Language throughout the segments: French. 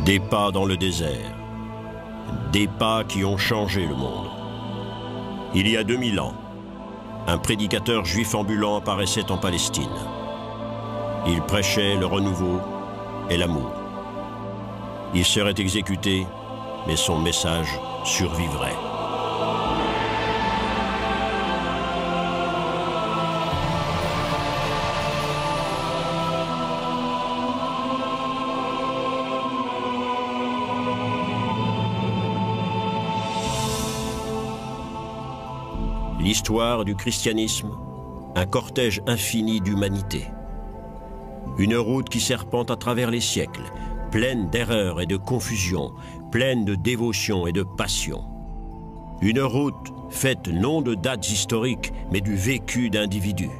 Des pas dans le désert. Des pas qui ont changé le monde. Il y a 2000 ans, un prédicateur juif ambulant apparaissait en Palestine. Il prêchait le renouveau et l'amour. Il serait exécuté, mais son message survivrait. L'histoire du christianisme, un cortège infini d'humanité. Une route qui serpente à travers les siècles, pleine d'erreurs et de confusion, pleine de dévotion et de passion. Une route faite non de dates historiques, mais du vécu d'individus.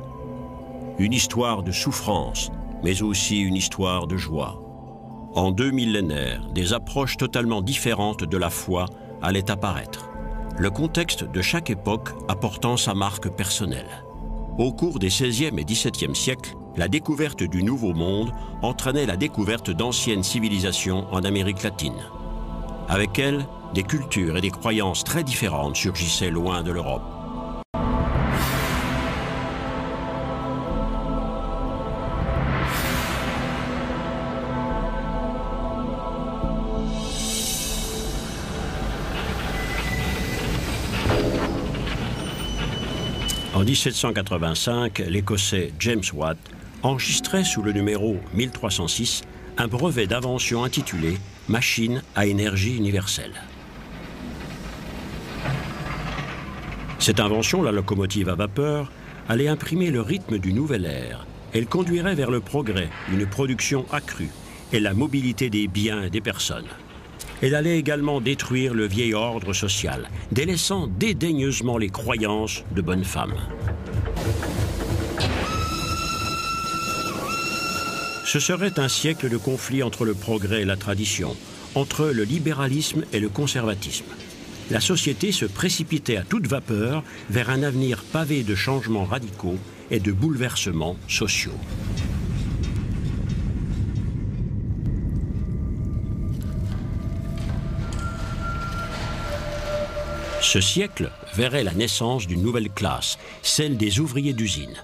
Une histoire de souffrance, mais aussi une histoire de joie. En 2 millénaires, des approches totalement différentes de la foi allaient apparaître. Le contexte de chaque époque apportant sa marque personnelle. Au cours des XVIe et XVIIe siècles, la découverte du Nouveau Monde entraînait la découverte d'anciennes civilisations en Amérique latine. Avec elle, des cultures et des croyances très différentes surgissaient loin de l'Europe. En 1785, l'Écossais James Watt enregistrait sous le numéro 1306 un brevet d'invention intitulé « Machine à énergie universelle ». Cette invention, la locomotive à vapeur, allait imprimer le rythme du nouvel ère. Elle conduirait vers le progrès, une production accrue et la mobilité des biens et des personnes. Elle allait également détruire le vieil ordre social, délaissant dédaigneusement les croyances de bonnes femmes. Ce serait un siècle de conflit entre le progrès et la tradition, entre le libéralisme et le conservatisme. La société se précipitait à toute vapeur vers un avenir pavé de changements radicaux et de bouleversements sociaux. Ce siècle verrait la naissance d'une nouvelle classe, celle des ouvriers d'usine.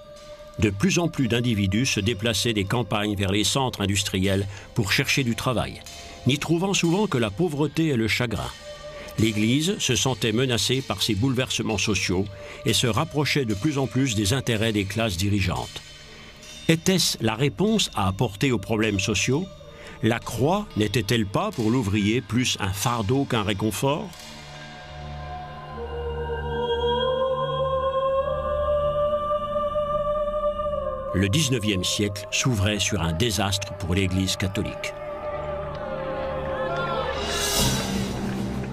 De plus en plus d'individus se déplaçaient des campagnes vers les centres industriels pour chercher du travail, n'y trouvant souvent que la pauvreté et le chagrin. L'Église se sentait menacée par ces bouleversements sociaux et se rapprochait de plus en plus des intérêts des classes dirigeantes. Était-ce la réponse à apporter aux problèmes sociaux? La croix n'était-elle pas pour l'ouvrier plus un fardeau qu'un réconfort? Le XIXe siècle s'ouvrait sur un désastre pour l'Église catholique.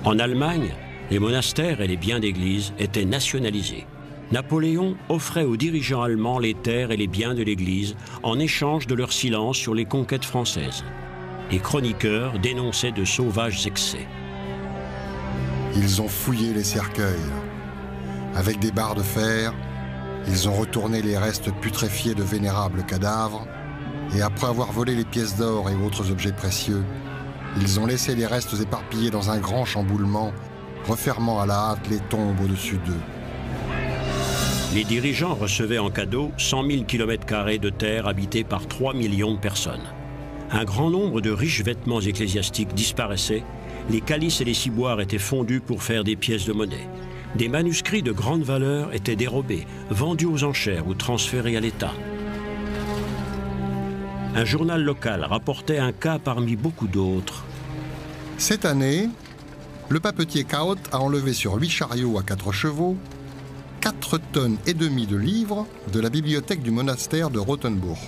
En Allemagne, les monastères et les biens d'église étaient nationalisés. Napoléon offrait aux dirigeants allemands les terres et les biens de l'Église en échange de leur silence sur les conquêtes françaises. Les chroniqueurs dénonçaient de sauvages excès. Ils ont fouillé les cercueils. Avec des barres de fer, ils ont retourné les restes putréfiés de vénérables cadavres et après avoir volé les pièces d'or et autres objets précieux, ils ont laissé les restes éparpillés dans un grand chamboulement, refermant à la hâte les tombes au-dessus d'eux. Les dirigeants recevaient en cadeau 100 000 km² de terre habitée par 3 millions de personnes. Un grand nombre de riches vêtements ecclésiastiques disparaissaient, les calices et les ciboires étaient fondus pour faire des pièces de monnaie. Des manuscrits de grande valeur étaient dérobés, vendus aux enchères ou transférés à l'État. Un journal local rapportait un cas parmi beaucoup d'autres. Cette année, le papetier Kaut a enlevé sur 8 chariots à 4 chevaux 4,5 tonnes de livres de la bibliothèque du monastère de Rothenburg.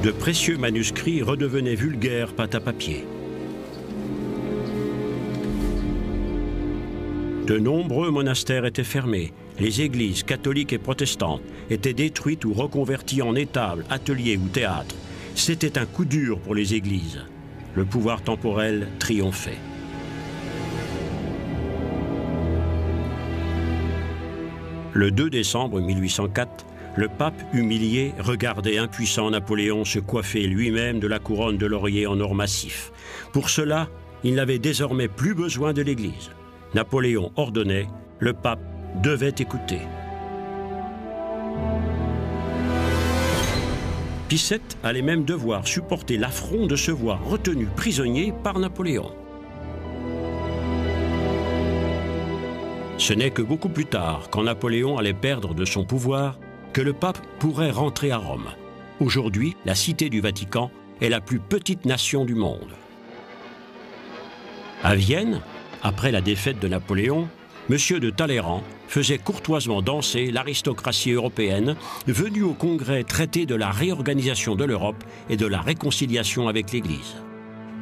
De précieux manuscrits redevenaient vulgaires pâte à papier. De nombreux monastères étaient fermés. Les églises catholiques et protestantes étaient détruites ou reconverties en étables, ateliers ou théâtres. C'était un coup dur pour les églises. Le pouvoir temporel triomphait. Le 2 décembre 1804, le pape humilié regardait impuissant Napoléon se coiffer lui-même de la couronne de laurier en or massif. Pour cela, il n'avait désormais plus besoin de l'Église. Napoléon ordonnait, le pape devait écouter. Pie VII allait même devoir supporter l'affront de se voir retenu prisonnier par Napoléon. Ce n'est que beaucoup plus tard, quand Napoléon allait perdre de son pouvoir, que le pape pourrait rentrer à Rome. Aujourd'hui, la Cité du Vatican est la plus petite nation du monde. À Vienne, après la défaite de Napoléon, M. de Talleyrand faisait courtoisement danser l'aristocratie européenne venue au Congrès traiter de la réorganisation de l'Europe et de la réconciliation avec l'Église.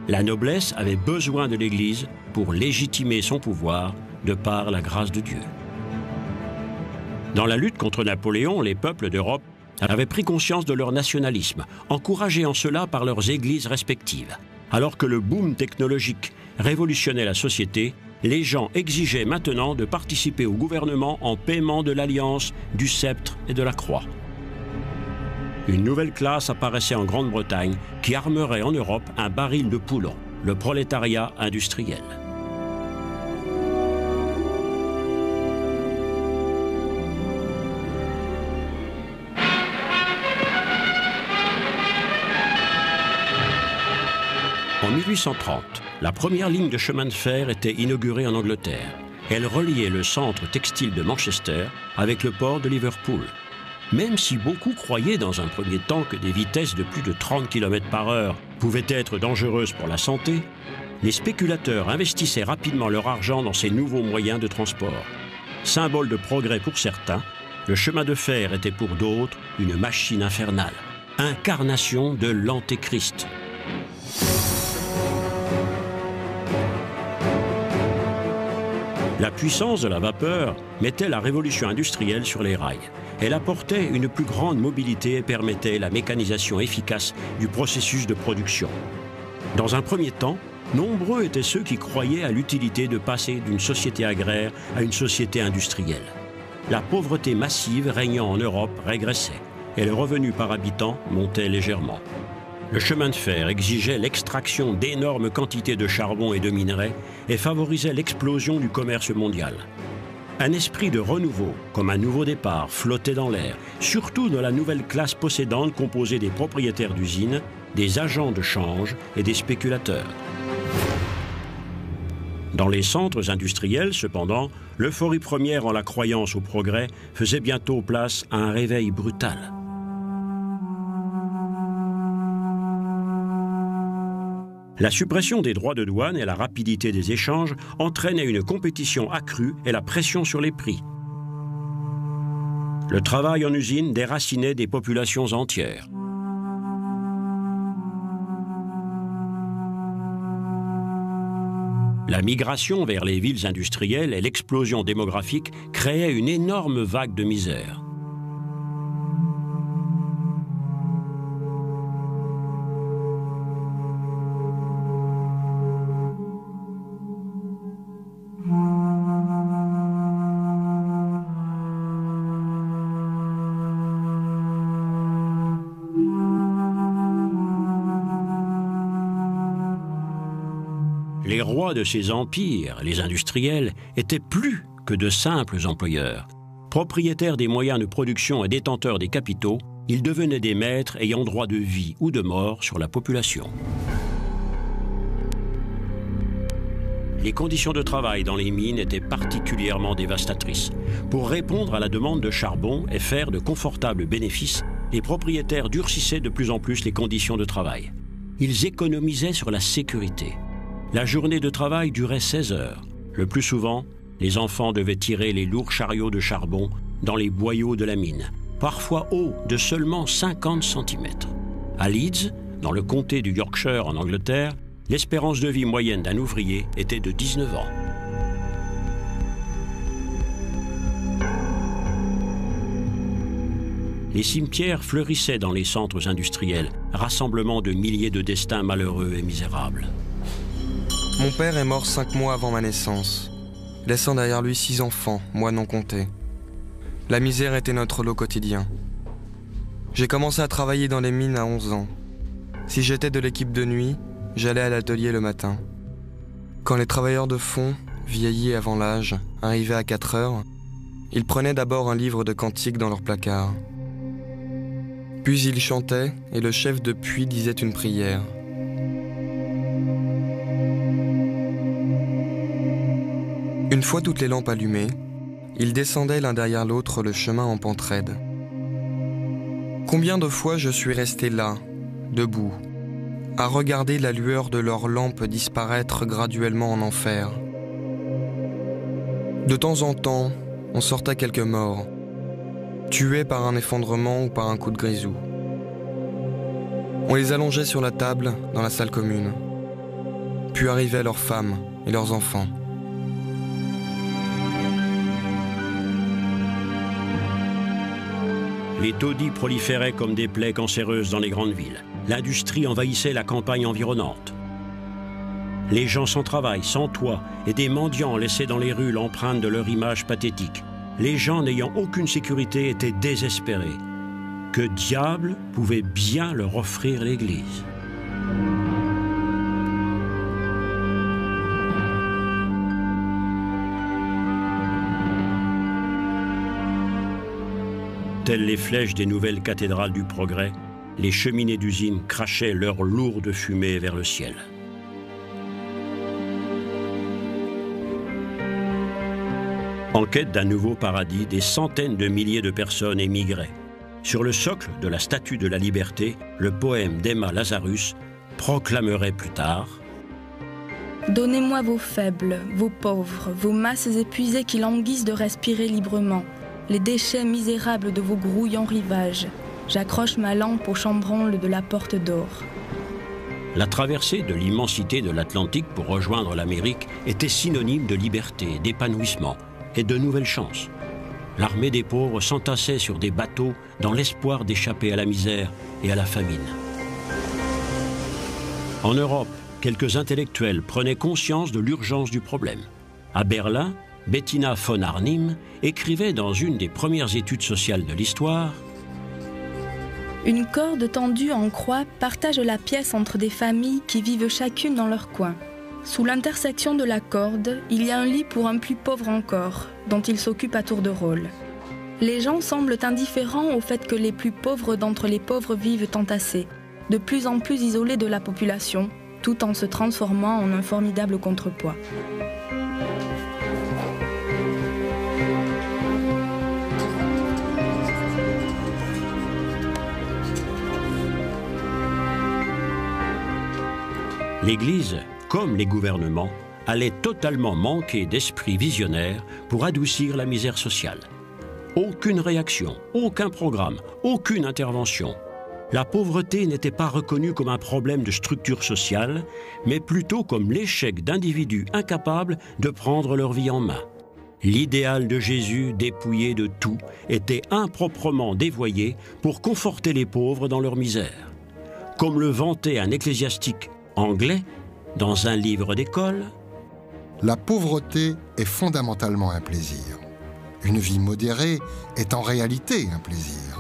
La noblesse avait besoin de l'Église pour légitimer son pouvoir de par la grâce de Dieu. Dans la lutte contre Napoléon, les peuples d'Europe avaient pris conscience de leur nationalisme, encouragés en cela par leurs églises respectives. Alors que le boom technologique révolutionnait la société, les gens exigeaient maintenant de participer au gouvernement en paiement de l'alliance, du sceptre et de la croix. Une nouvelle classe apparaissait en Grande-Bretagne qui armerait en Europe un baril de Poulon, le prolétariat industriel. En 1830, la première ligne de chemin de fer était inaugurée en Angleterre. Elle reliait le centre textile de Manchester avec le port de Liverpool. Même si beaucoup croyaient dans un premier temps que des vitesses de plus de 30 km/h pouvaient être dangereuses pour la santé, les spéculateurs investissaient rapidement leur argent dans ces nouveaux moyens de transport. Symbole de progrès pour certains, le chemin de fer était pour d'autres une machine infernale, incarnation de l'Antéchrist. La puissance de la vapeur mettait la révolution industrielle sur les rails. Elle apportait une plus grande mobilité et permettait la mécanisation efficace du processus de production. Dans un premier temps, nombreux étaient ceux qui croyaient à l'utilité de passer d'une société agraire à une société industrielle. La pauvreté massive régnant en Europe régressait et le revenu par habitant montait légèrement. Le chemin de fer exigeait l'extraction d'énormes quantités de charbon et de minerais et favorisait l'explosion du commerce mondial. Un esprit de renouveau, comme un nouveau départ, flottait dans l'air, surtout dans la nouvelle classe possédante composée des propriétaires d'usines, des agents de change et des spéculateurs. Dans les centres industriels, cependant, l'euphorie première en la croyance au progrès faisait bientôt place à un réveil brutal. La suppression des droits de douane et la rapidité des échanges entraînaient une compétition accrue et la pression sur les prix. Le travail en usine déracinait des populations entières. La migration vers les villes industrielles et l'explosion démographique créaient une énorme vague de misère. Les rois de ces empires, les industriels, étaient plus que de simples employeurs. Propriétaires des moyens de production et détenteurs des capitaux, ils devenaient des maîtres ayant droit de vie ou de mort sur la population. Les conditions de travail dans les mines étaient particulièrement dévastatrices. Pour répondre à la demande de charbon et faire de confortables bénéfices, les propriétaires durcissaient de plus en plus les conditions de travail. Ils économisaient sur la sécurité. La journée de travail durait 16 heures. Le plus souvent, les enfants devaient tirer les lourds chariots de charbon dans les boyaux de la mine, parfois hauts de seulement 50 cm. À Leeds, dans le comté du Yorkshire en Angleterre, l'espérance de vie moyenne d'un ouvrier était de 19 ans. Les cimetières fleurissaient dans les centres industriels, rassemblement de milliers de destins malheureux et misérables. Mon père est mort 5 mois avant ma naissance, laissant derrière lui 6 enfants, moi non comptés. La misère était notre lot quotidien. J'ai commencé à travailler dans les mines à 11 ans. Si j'étais de l'équipe de nuit, j'allais à l'atelier le matin. Quand les travailleurs de fond, vieillis avant l'âge, arrivaient à 4 heures, ils prenaient d'abord un livre de cantiques dans leur placard. Puis ils chantaient et le chef de puits disait une prière. Une fois toutes les lampes allumées, ils descendaient l'un derrière l'autre le chemin en pente raide. Combien de fois je suis resté là, debout, à regarder la lueur de leurs lampes disparaître graduellement en enfer. De temps en temps, on sortait quelques morts, tués par un effondrement ou par un coup de grisou. On les allongeait sur la table dans la salle commune. Puis arrivaient leurs femmes et leurs enfants. Les taudis proliféraient comme des plaies cancéreuses dans les grandes villes. L'industrie envahissait la campagne environnante. Les gens sans travail, sans toit, et des mendiants laissaient dans les rues l'empreinte de leur image pathétique. Les gens n'ayant aucune sécurité étaient désespérés. Que diable pouvait bien leur offrir l'Église ? Telles les flèches des nouvelles cathédrales du progrès, les cheminées d'usines crachaient leur lourde fumée vers le ciel. En quête d'un nouveau paradis, des centaines de milliers de personnes émigraient. Sur le socle de la Statue de la Liberté, le poème d'Emma Lazarus proclamerait plus tard « Donnez-moi vos faibles, vos pauvres, vos masses épuisées qui languissent de respirer librement. Les déchets misérables de vos grouillants rivages. J'accroche ma lampe au chambranle de la porte d'or. » La traversée de l'immensité de l'Atlantique pour rejoindre l'Amérique était synonyme de liberté, d'épanouissement et de nouvelles chances. L'armée des pauvres s'entassait sur des bateaux dans l'espoir d'échapper à la misère et à la famine. En Europe, quelques intellectuels prenaient conscience de l'urgence du problème. À Berlin, Bettina von Arnim écrivait dans une des premières études sociales de l'histoire « Une corde tendue en croix partage la pièce entre des familles qui vivent chacune dans leur coin. Sous l'intersection de la corde, il y a un lit pour un plus pauvre encore, dont il s'occupe à tour de rôle. Les gens semblent indifférents au fait que les plus pauvres d'entre les pauvres vivent entassés, de plus en plus isolés de la population, tout en se transformant en un formidable contrepoids. » L'Église, comme les gouvernements, allait totalement manquer d'esprit visionnaire pour adoucir la misère sociale. Aucune réaction, aucun programme, aucune intervention. La pauvreté n'était pas reconnue comme un problème de structure sociale, mais plutôt comme l'échec d'individus incapables de prendre leur vie en main. L'idéal de Jésus, dépouillé de tout, était improprement dévoyé pour conforter les pauvres dans leur misère. Comme le vantait un ecclésiastique anglais dans un livre d'école, la pauvreté est fondamentalement un plaisir. Une vie modérée est en réalité un plaisir.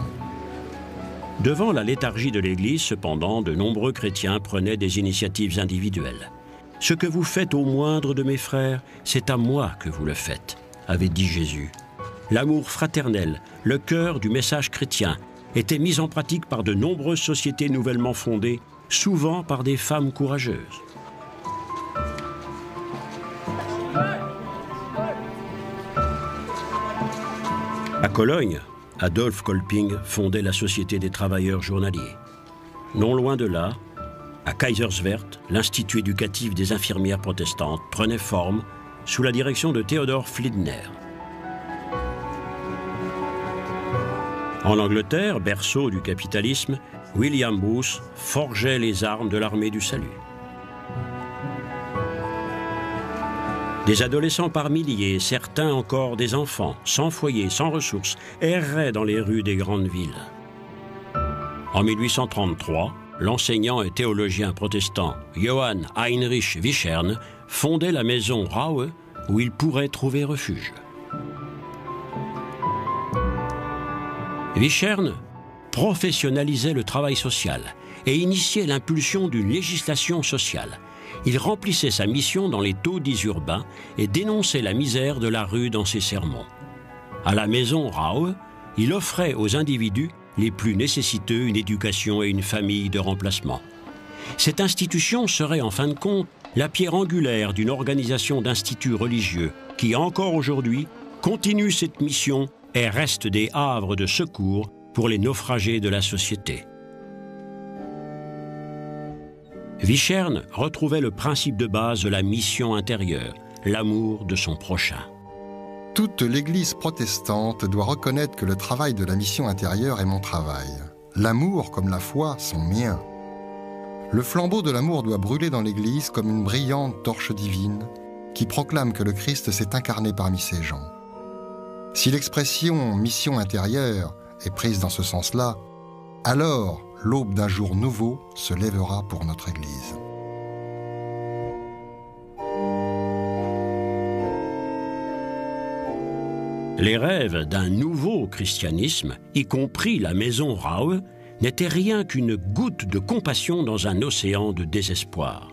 Devant la léthargie de l'Église, cependant, de nombreux chrétiens prenaient des initiatives individuelles. « Ce que vous faites au moindre de mes frères, c'est à moi que vous le faites », avait dit Jésus. L'amour fraternel, le cœur du message chrétien, étaient mis en pratique par de nombreuses sociétés nouvellement fondées, souvent par des femmes courageuses. À Cologne, Adolf Kolping fondait la Société des travailleurs journaliers. Non loin de là, à Kaiserswerth, l'Institut éducatif des infirmières protestantes prenait forme sous la direction de Theodor Fliedner. En Angleterre, berceau du capitalisme, William Booth forgeait les armes de l'armée du salut. Des adolescents par milliers, certains encore des enfants, sans foyer, sans ressources, erraient dans les rues des grandes villes. En 1833, l'enseignant et théologien protestant Johann Heinrich Vichern fondait la maison Raue où il pourrait trouver refuge. Vichern professionnalisait le travail social et initiait l'impulsion d'une législation sociale. Il remplissait sa mission dans les taudis urbains et dénonçait la misère de la rue dans ses sermons. À la maison Raue, il offrait aux individus les plus nécessiteux une éducation et une famille de remplacement. Cette institution serait en fin de compte la pierre angulaire d'une organisation d'instituts religieux qui, encore aujourd'hui, continue cette mission et reste des havres de secours pour les naufragés de la société. Vichern retrouvait le principe de base de la mission intérieure, l'amour de son prochain. Toute l'Église protestante doit reconnaître que le travail de la mission intérieure est mon travail. L'amour comme la foi sont miens. Le flambeau de l'amour doit brûler dans l'Église comme une brillante torche divine qui proclame que le Christ s'est incarné parmi ses gens. Si l'expression « mission intérieure » est prise dans ce sens-là, alors l'aube d'un jour nouveau se lèvera pour notre Église. Les rêves d'un nouveau christianisme, y compris la maison Raue, n'étaient rien qu'une goutte de compassion dans un océan de désespoir.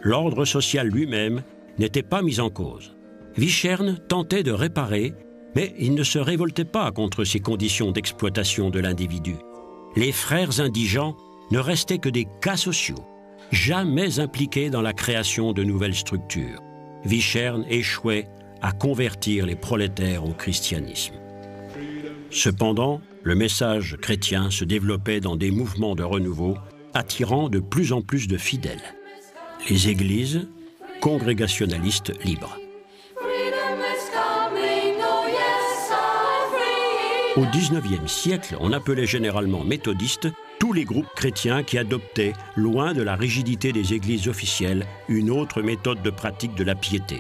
L'ordre social lui-même n'était pas mis en cause. Vichern tentait de réparer, mais il ne se révoltait pas contre ces conditions d'exploitation de l'individu. Les frères indigents ne restaient que des cas sociaux, jamais impliqués dans la création de nouvelles structures. Vichern échouait à convertir les prolétaires au christianisme. Cependant, le message chrétien se développait dans des mouvements de renouveau, attirant de plus en plus de fidèles. Les églises congrégationalistes libres. Au XIXe siècle, on appelait généralement méthodistes tous les groupes chrétiens qui adoptaient, loin de la rigidité des églises officielles, une autre méthode de pratique de la piété.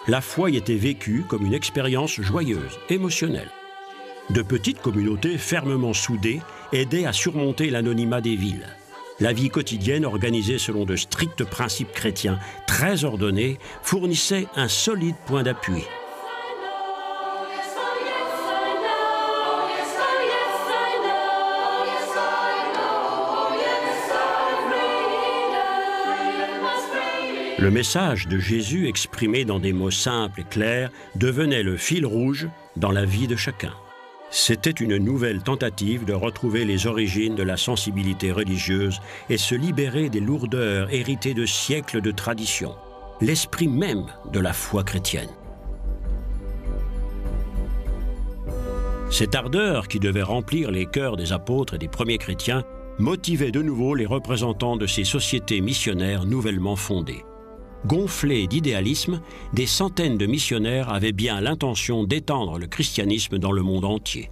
La foi y était vécue comme une expérience joyeuse, émotionnelle. De petites communautés fermement soudées aidaient à surmonter l'anonymat des villes. La vie quotidienne, organisée selon de stricts principes chrétiens très ordonnés, fournissait un solide point d'appui. Le message de Jésus exprimé dans des mots simples et clairs devenait le fil rouge dans la vie de chacun. C'était une nouvelle tentative de retrouver les origines de la sensibilité religieuse et se libérer des lourdeurs héritées de siècles de tradition, l'esprit même de la foi chrétienne. Cette ardeur qui devait remplir les cœurs des apôtres et des premiers chrétiens motivait de nouveau les représentants de ces sociétés missionnaires nouvellement fondées. Gonflés d'idéalisme, des centaines de missionnaires avaient bien l'intention d'étendre le christianisme dans le monde entier.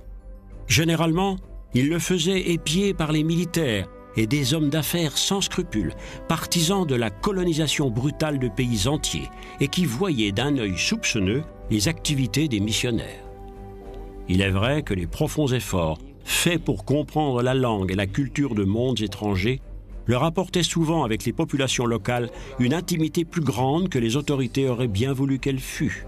Généralement, ils le faisaient épiés par les militaires et des hommes d'affaires sans scrupules, partisans de la colonisation brutale de pays entiers et qui voyaient d'un œil soupçonneux les activités des missionnaires. Il est vrai que les profonds efforts faits pour comprendre la langue et la culture de mondes étrangers leur apportait souvent avec les populations locales une intimité plus grande que les autorités auraient bien voulu qu'elle fût.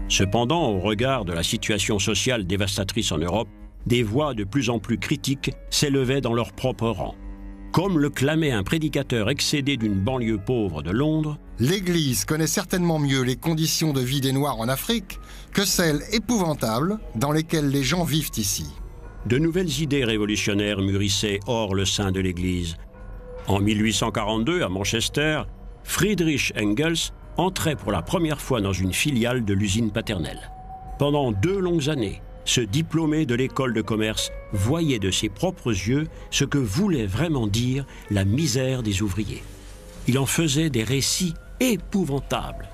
Cependant, au regard de la situation sociale dévastatrice en Europe, des voix de plus en plus critiques s'élevaient dans leurs propres rangs. Comme le clamait un prédicateur excédé d'une banlieue pauvre de Londres, « L'Église connaît certainement mieux les conditions de vie des Noirs en Afrique que celles épouvantables dans lesquelles les gens vivent ici. » De nouvelles idées révolutionnaires mûrissaient hors le sein de l'Église. En 1842, à Manchester, Friedrich Engels entrait pour la première fois dans une filiale de l'usine paternelle. Pendant 2 longues années, ce diplômé de l'école de commerce voyait de ses propres yeux ce que voulait vraiment dire la misère des ouvriers. Il en faisait des récits épouvantables.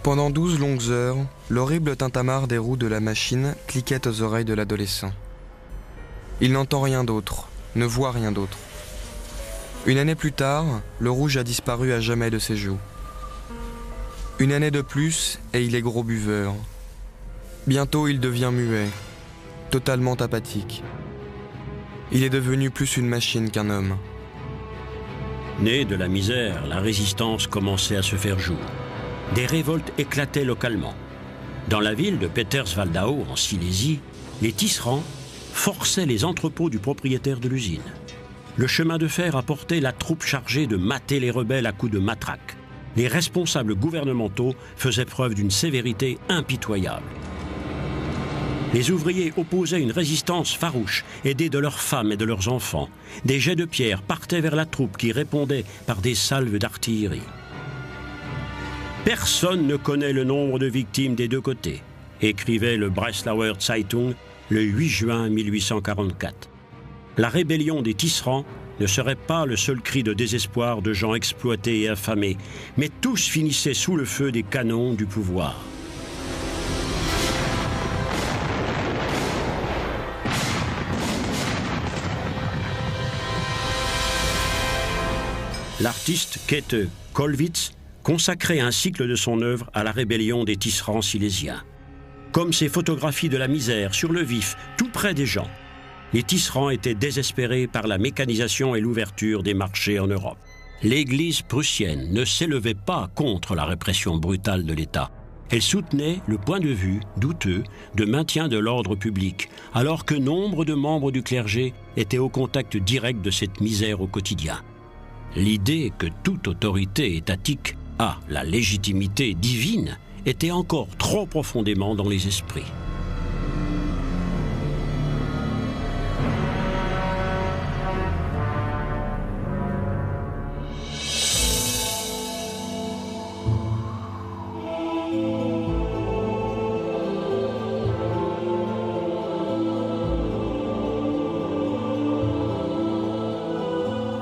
Pendant 12 longues heures, l'horrible tintamarre des roues de la machine cliquait aux oreilles de l'adolescent. Il n'entend rien d'autre, ne voit rien d'autre. Une année plus tard, le rouge a disparu à jamais de ses joues. Une année de plus, et il est gros buveur. Bientôt, il devient muet, totalement apathique. Il est devenu plus une machine qu'un homme. Née de la misère, la résistance commençait à se faire jour. Des révoltes éclataient localement. Dans la ville de Peterswaldau, en Silésie, les tisserands forçaient les entrepôts du propriétaire de l'usine. Le chemin de fer apportait la troupe chargée de mater les rebelles à coups de matraque. Les responsables gouvernementaux faisaient preuve d'une sévérité impitoyable. Les ouvriers opposaient une résistance farouche, aidés de leurs femmes et de leurs enfants. Des jets de pierre partaient vers la troupe qui répondait par des salves d'artillerie. Personne ne connaît le nombre de victimes des deux côtés, écrivait le Breslauer Zeitung le 8 juin 1844. La rébellion des tisserands ne serait pas le seul cri de désespoir de gens exploités et affamés, mais tous finissaient sous le feu des canons du pouvoir. L'artiste Käthe Kollwitz consacrait un cycle de son œuvre à la rébellion des tisserands silésiens. Comme ses photographies de la misère sur le vif, tout près des gens, les tisserands étaient désespérés par la mécanisation et l'ouverture des marchés en Europe. L'Église prussienne ne s'élevait pas contre la répression brutale de l'État. Elle soutenait le point de vue douteux de maintien de l'ordre public, alors que nombre de membres du clergé étaient au contact direct de cette misère au quotidien. L'idée que toute autorité étatique a la légitimité divine était encore trop profondément dans les esprits.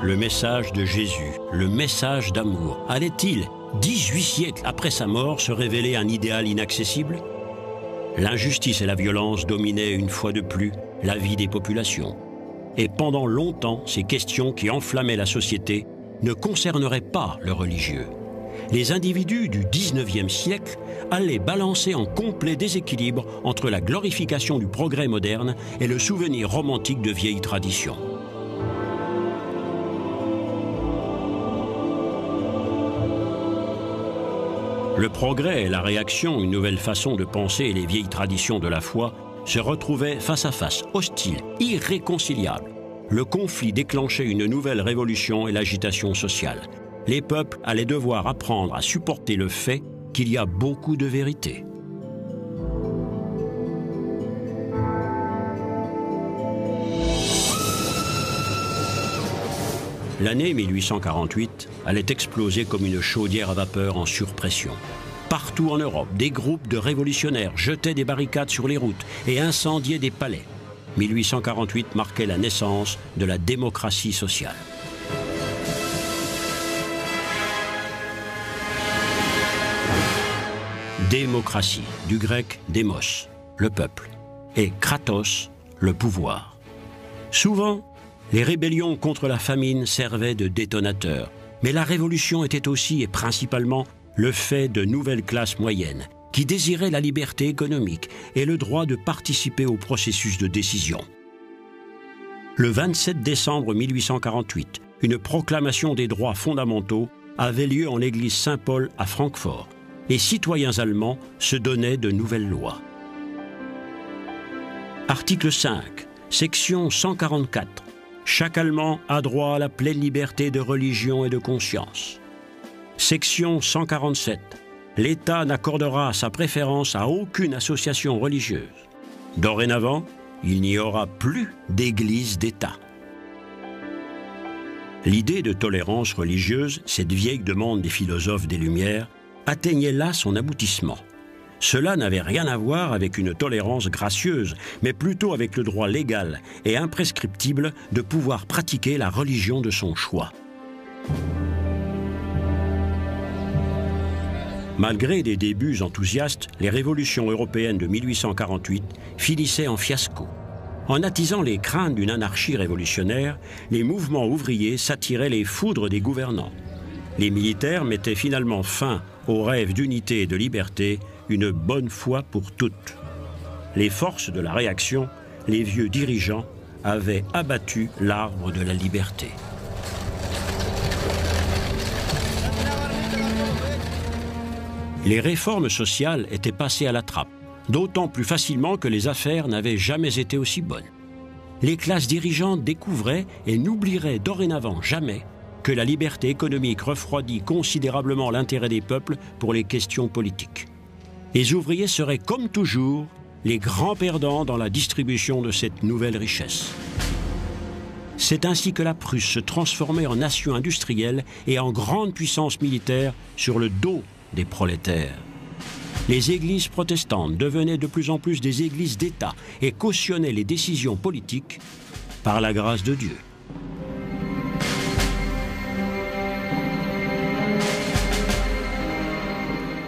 Le message de Jésus, le message d'amour, allait-il, 18 siècles après sa mort, se révéler un idéal inaccessible? L'injustice et la violence dominaient une fois de plus la vie des populations. Et pendant longtemps, ces questions qui enflammaient la société ne concerneraient pas le religieux. Les individus du 19e siècle allaient balancer en complet déséquilibre entre la glorification du progrès moderne et le souvenir romantique de vieilles traditions. Le progrès et la réaction, une nouvelle façon de penser et les vieilles traditions de la foi se retrouvaient face à face, hostiles, irréconciliables. Le conflit déclenchait une nouvelle révolution et l'agitation sociale. Les peuples allaient devoir apprendre à supporter le fait qu'il y a beaucoup de vérité. L'année 1848 allait exploser comme une chaudière à vapeur en surpression. Partout en Europe, des groupes de révolutionnaires jetaient des barricades sur les routes et incendiaient des palais. 1848 marquait la naissance de la démocratie sociale. Démocratie, du grec démos, le peuple, et kratos, le pouvoir. Souvent, les rébellions contre la famine servaient de détonateurs, mais la révolution était aussi et principalement le fait de nouvelles classes moyennes qui désiraient la liberté économique et le droit de participer au processus de décision. Le 27 décembre 1848, une proclamation des droits fondamentaux avait lieu en l'église Saint-Paul à Francfort. Les citoyens allemands se donnaient de nouvelles lois. Article 5, section 144. Chaque Allemand a droit à la pleine liberté de religion et de conscience. Section 147. L'État n'accordera sa préférence à aucune association religieuse. Dorénavant, il n'y aura plus d'église d'État. L'idée de tolérance religieuse, cette vieille demande des philosophes des Lumières, atteignait là son aboutissement. Cela n'avait rien à voir avec une tolérance gracieuse, mais plutôt avec le droit légal et imprescriptible de pouvoir pratiquer la religion de son choix. Malgré des débuts enthousiastes, les révolutions européennes de 1848 finissaient en fiasco. En attisant les craintes d'une anarchie révolutionnaire, les mouvements ouvriers s'attiraient les foudres des gouvernants. Les militaires mettaient finalement fin aux rêves d'unité et de liberté, une bonne fois pour toutes. Les forces de la réaction, les vieux dirigeants, avaient abattu l'arbre de la liberté. Les réformes sociales étaient passées à la trappe, d'autant plus facilement que les affaires n'avaient jamais été aussi bonnes. Les classes dirigeantes découvraient et n'oublieraient dorénavant jamais que la liberté économique refroidit considérablement l'intérêt des peuples pour les questions politiques. Les ouvriers seraient, comme toujours, les grands perdants dans la distribution de cette nouvelle richesse. C'est ainsi que la Prusse se transformait en nation industrielle et en grande puissance militaire sur le dos des prolétaires. Les églises protestantes devenaient de plus en plus des églises d'État et cautionnaient les décisions politiques par la grâce de Dieu.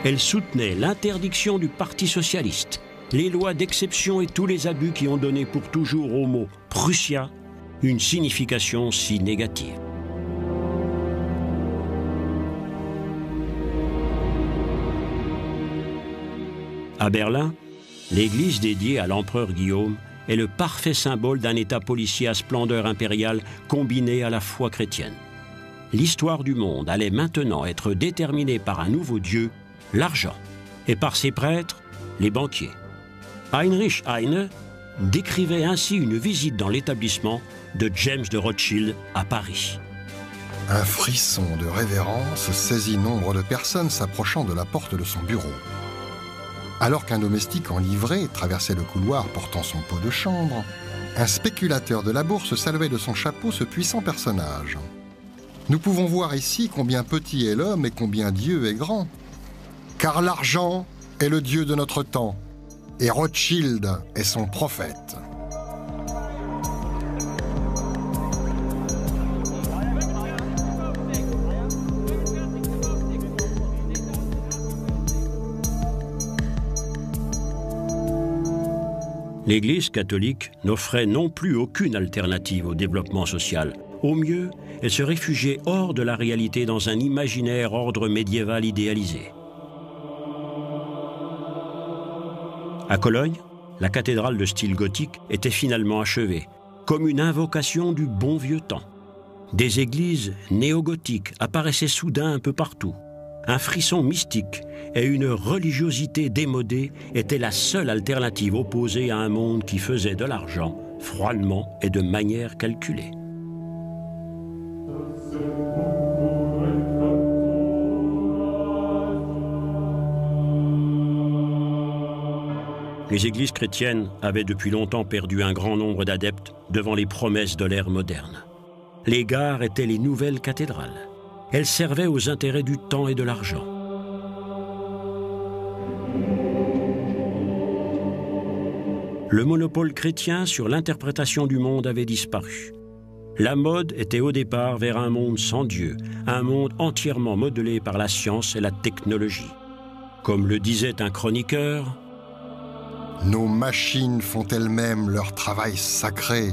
Elles soutenaient l'interdiction du Parti socialiste, les lois d'exception et tous les abus qui ont donné pour toujours au mot « Prussia » une signification si négative. À Berlin, l'église dédiée à l'empereur Guillaume est le parfait symbole d'un État policier à splendeur impériale combiné à la foi chrétienne. L'histoire du monde allait maintenant être déterminée par un nouveau dieu, l'argent, et par ses prêtres, les banquiers. Heinrich Heine décrivait ainsi une visite dans l'établissement de James de Rothschild à Paris. Un frisson de révérence saisit nombre de personnes s'approchant de la porte de son bureau. Alors qu'un domestique en livrée traversait le couloir portant son pot de chambre, un spéculateur de la bourse saluait de son chapeau ce puissant personnage. Nous pouvons voir ici combien petit est l'homme et combien Dieu est grand. Car l'argent est le Dieu de notre temps, et Rothschild est son prophète. L'Église catholique n'offrait non plus aucune alternative au développement social. Au mieux, elle se réfugiait hors de la réalité dans un imaginaire ordre médiéval idéalisé. À Cologne, la cathédrale de style gothique était finalement achevée, comme une invocation du bon vieux temps. Des églises néo-gothiques apparaissaient soudain un peu partout. Un frisson mystique et une religiosité démodée étaient la seule alternative opposée à un monde qui faisait de l'argent froidement et de manière calculée. Les églises chrétiennes avaient depuis longtemps perdu un grand nombre d'adeptes devant les promesses de l'ère moderne. Les gares étaient les nouvelles cathédrales. Elles servaient aux intérêts du temps et de l'argent. Le monopole chrétien sur l'interprétation du monde avait disparu. La mode était au départ vers un monde sans Dieu, un monde entièrement modelé par la science et la technologie. Comme le disait un chroniqueur, « Nos machines font elles-mêmes leur travail sacré,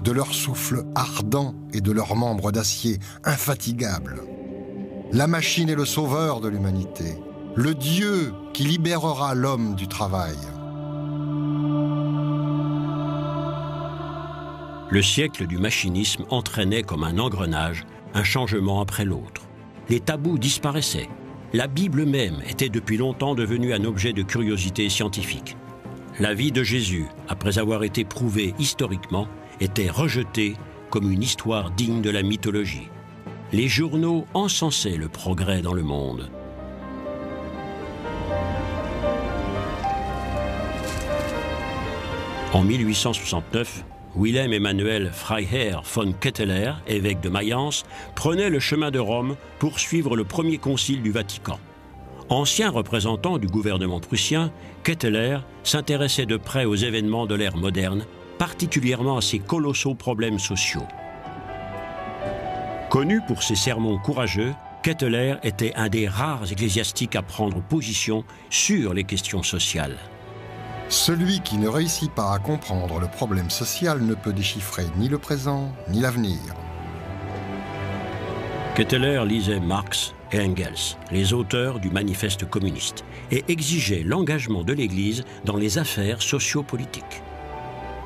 de leur souffle ardent et de leurs membres d'acier infatigables. La machine est le sauveur de l'humanité, le Dieu qui libérera l'homme du travail. » Le siècle du machinisme entraînait comme un engrenage un changement après l'autre. Les tabous disparaissaient. La Bible même était depuis longtemps devenue un objet de curiosité scientifique. La vie de Jésus, après avoir été prouvée historiquement, était rejetée comme une histoire digne de la mythologie. Les journaux encensaient le progrès dans le monde. En 1869, Wilhelm Emanuel Freiherr von Ketteler, évêque de Mayence, prenait le chemin de Rome pour suivre le premier concile du Vatican. Ancien représentant du gouvernement prussien, Ketteler s'intéressait de près aux événements de l'ère moderne, particulièrement à ces colossaux problèmes sociaux. Connu pour ses sermons courageux, Ketteler était un des rares ecclésiastiques à prendre position sur les questions sociales. Celui qui ne réussit pas à comprendre le problème social ne peut déchiffrer ni le présent ni l'avenir. Ketteler lisait Marx et Engels, les auteurs du manifeste communiste, et exigeait l'engagement de l'Église dans les affaires sociopolitiques.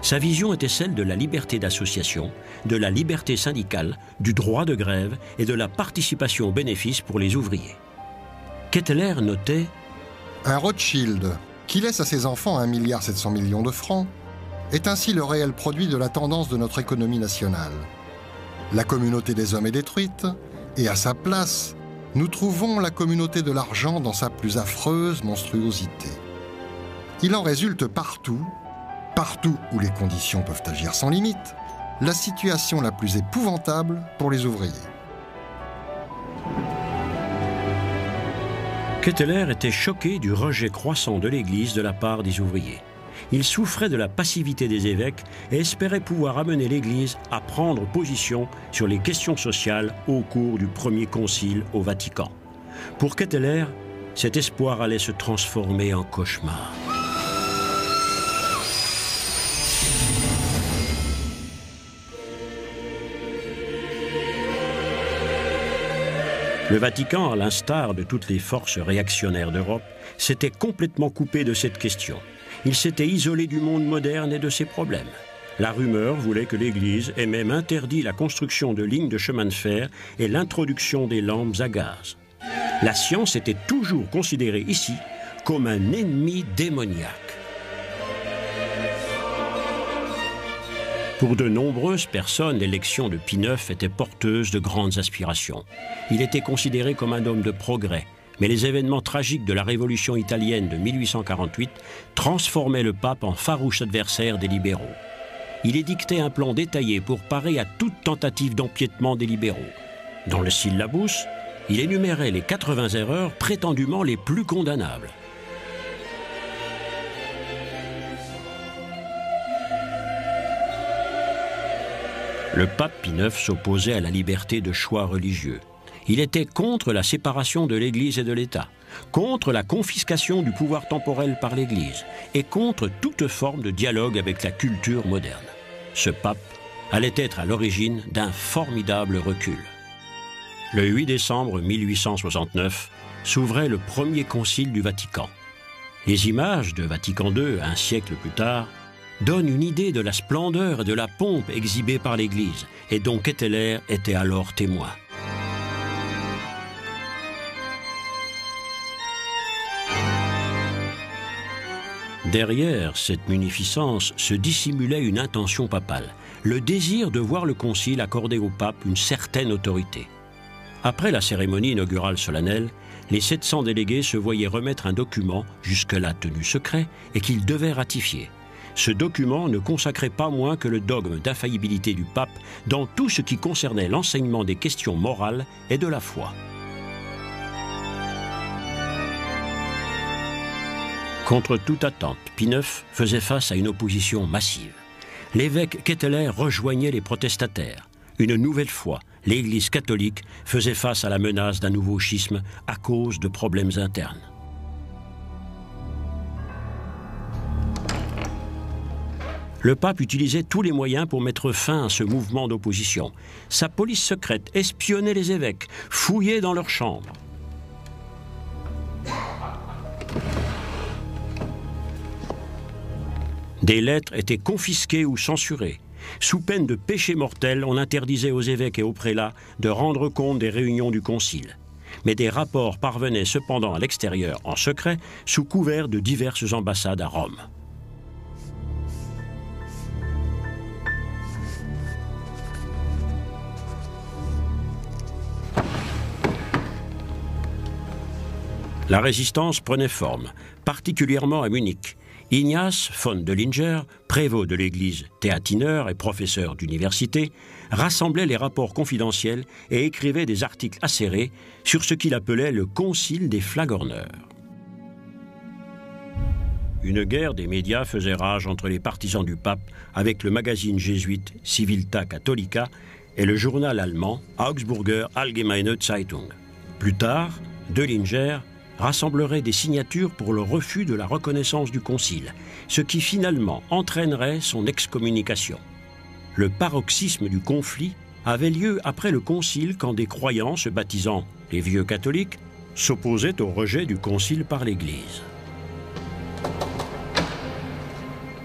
Sa vision était celle de la liberté d'association, de la liberté syndicale, du droit de grève et de la participation aux bénéfices pour les ouvriers. Ketteler notait Un Rothschild, qui laisse à ses enfants 1,7 milliard de francs, est ainsi le réel produit de la tendance de notre économie nationale. La communauté des hommes est détruite, et à sa place, nous trouvons la communauté de l'argent dans sa plus affreuse monstruosité. Il en résulte partout où les conditions peuvent agir sans limite, la situation la plus épouvantable pour les ouvriers. Ketteler était choqué du rejet croissant de l'Église de la part des ouvriers. Il souffrait de la passivité des évêques et espérait pouvoir amener l'Église à prendre position sur les questions sociales au cours du premier concile au Vatican. Pour Ketteler, cet espoir allait se transformer en cauchemar. Le Vatican, à l'instar de toutes les forces réactionnaires d'Europe, s'était complètement coupé de cette question. Il s'était isolé du monde moderne et de ses problèmes. La rumeur voulait que l'Église ait même interdit la construction de lignes de chemin de fer et l'introduction des lampes à gaz. La science était toujours considérée ici comme un ennemi démoniaque. Pour de nombreuses personnes, l'élection de Pie IX était porteuse de grandes aspirations. Il était considéré comme un homme de progrès, mais les événements tragiques de la Révolution italienne de 1848 transformaient le pape en farouche adversaire des libéraux. Il édictait un plan détaillé pour parer à toute tentative d'empiétement des libéraux. Dans le syllabus, il énumérait les 80 erreurs prétendument les plus condamnables. Le pape Pie IX s'opposait à la liberté de choix religieux. Il était contre la séparation de l'Église et de l'État, contre la confiscation du pouvoir temporel par l'Église et contre toute forme de dialogue avec la culture moderne. Ce pape allait être à l'origine d'un formidable recul. Le 8 décembre 1869 s'ouvrait le premier concile du Vatican. Les images de Vatican II, un siècle plus tard, donnent une idée de la splendeur et de la pompe exhibée par l'Église et dont Ketteler était alors témoin. Derrière cette munificence se dissimulait une intention papale, le désir de voir le concile accorder au pape une certaine autorité. Après la cérémonie inaugurale solennelle, les 700 délégués se voyaient remettre un document, jusque-là tenu secret, et qu'ils devaient ratifier. Ce document ne consacrait pas moins que le dogme d'infaillibilité du pape dans tout ce qui concernait l'enseignement des questions morales et de la foi. Contre toute attente, Pie IX faisait face à une opposition massive. L'évêque Ketteler rejoignait les protestataires. Une nouvelle fois, l'Église catholique faisait face à la menace d'un nouveau schisme à cause de problèmes internes. Le pape utilisait tous les moyens pour mettre fin à ce mouvement d'opposition. Sa police secrète espionnait les évêques, fouillait dans leurs chambres. Des lettres étaient confisquées ou censurées. Sous peine de péché mortel, on interdisait aux évêques et aux prélats de rendre compte des réunions du concile. Mais des rapports parvenaient cependant à l'extérieur en secret, sous couvert de diverses ambassades à Rome. La résistance prenait forme, particulièrement à Munich. Ignaz von Döllinger, prévôt de l'église Theatiner et professeur d'université, rassemblait les rapports confidentiels et écrivait des articles acérés sur ce qu'il appelait le concile des flagorneurs. Une guerre des médias faisait rage entre les partisans du pape avec le magazine jésuite Civiltà Catholica et le journal allemand Augsburger Allgemeine Zeitung. Plus tard, Döllinger rassemblerait des signatures pour le refus de la reconnaissance du concile, ce qui finalement entraînerait son excommunication. Le paroxysme du conflit avait lieu après le concile quand des croyants se baptisant les vieux catholiques s'opposaient au rejet du concile par l'Église.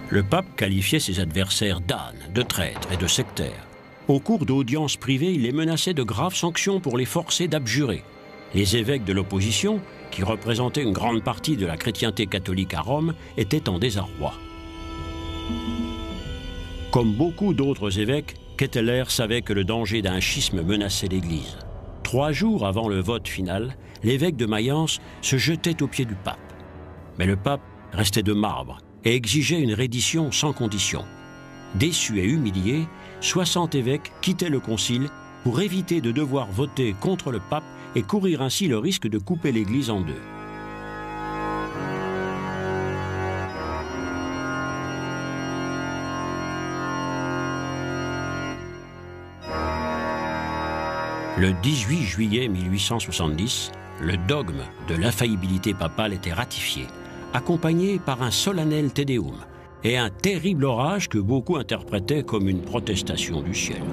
Le pape qualifiait ses adversaires d'ânes, de traîtres et de sectaires. Au cours d'audiences privées, il les menaçait de graves sanctions pour les forcer d'abjurer. Les évêques de l'opposition, qui représentaient une grande partie de la chrétienté catholique à Rome, étaient en désarroi. Comme beaucoup d'autres évêques, Ketteler savait que le danger d'un schisme menaçait l'Église. 3 jours avant le vote final, l'évêque de Mayence se jetait aux pieds du pape. Mais le pape restait de marbre et exigeait une reddition sans condition. Déçus et humiliés, 60 évêques quittaient le concile pour éviter de devoir voter contre le pape et courir ainsi le risque de couper l'Église en 2. Le 18 juillet 1870, le dogme de l'infaillibilité papale était ratifié, accompagné par un solennel Te Deum et un terrible orage que beaucoup interprétaient comme une protestation du ciel.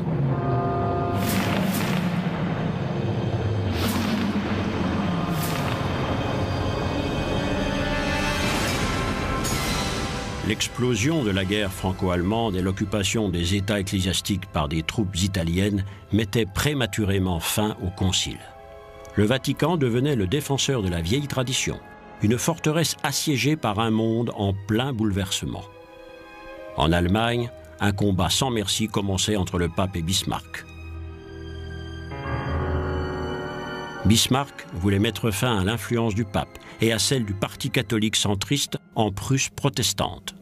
L'explosion de la guerre franco-allemande et l'occupation des États ecclésiastiques par des troupes italiennes mettaient prématurément fin au concile. Le Vatican devenait le défenseur de la vieille tradition, une forteresse assiégée par un monde en plein bouleversement. En Allemagne, un combat sans merci commençait entre le pape et Bismarck. Bismarck voulait mettre fin à l'influence du pape et à celle du parti catholique centriste en Prusse protestante.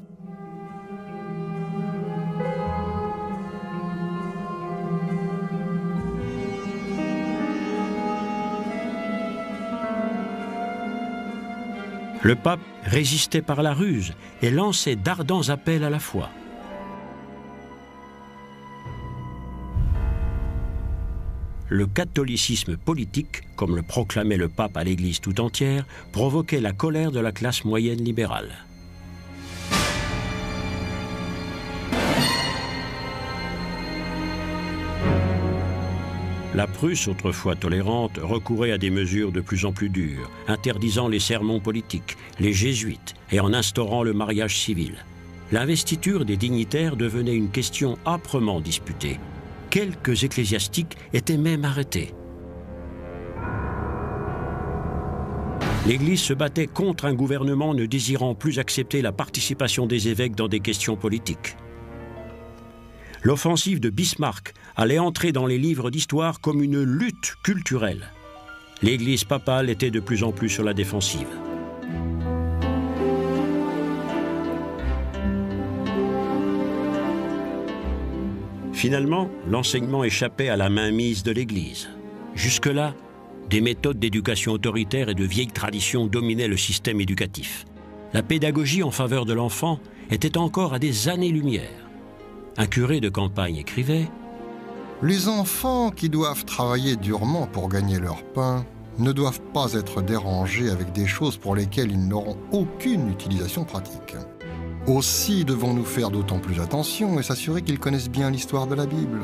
Le pape résistait par la ruse et lançait d'ardents appels à la foi. Le catholicisme politique, comme le proclamait le pape à l'Église tout entière, provoquait la colère de la classe moyenne libérale. La Prusse, autrefois tolérante, recourait à des mesures de plus en plus dures, interdisant les sermons politiques, les jésuites et en instaurant le mariage civil. L'investiture des dignitaires devenait une question âprement disputée. Quelques ecclésiastiques étaient même arrêtés. L'Église se battait contre un gouvernement ne désirant plus accepter la participation des évêques dans des questions politiques. L'offensive de Bismarck allait entrer dans les livres d'histoire comme une lutte culturelle. L'Église papale était de plus en plus sur la défensive. Finalement, l'enseignement échappait à la mainmise de l'Église. Jusque-là, des méthodes d'éducation autoritaire et de vieilles traditions dominaient le système éducatif. La pédagogie en faveur de l'enfant était encore à des années-lumière. Un curé de campagne écrivait « Les enfants qui doivent travailler durement pour gagner leur pain ne doivent pas être dérangés avec des choses pour lesquelles ils n'auront aucune utilisation pratique. Aussi devons-nous faire d'autant plus attention et s'assurer qu'ils connaissent bien l'histoire de la Bible. »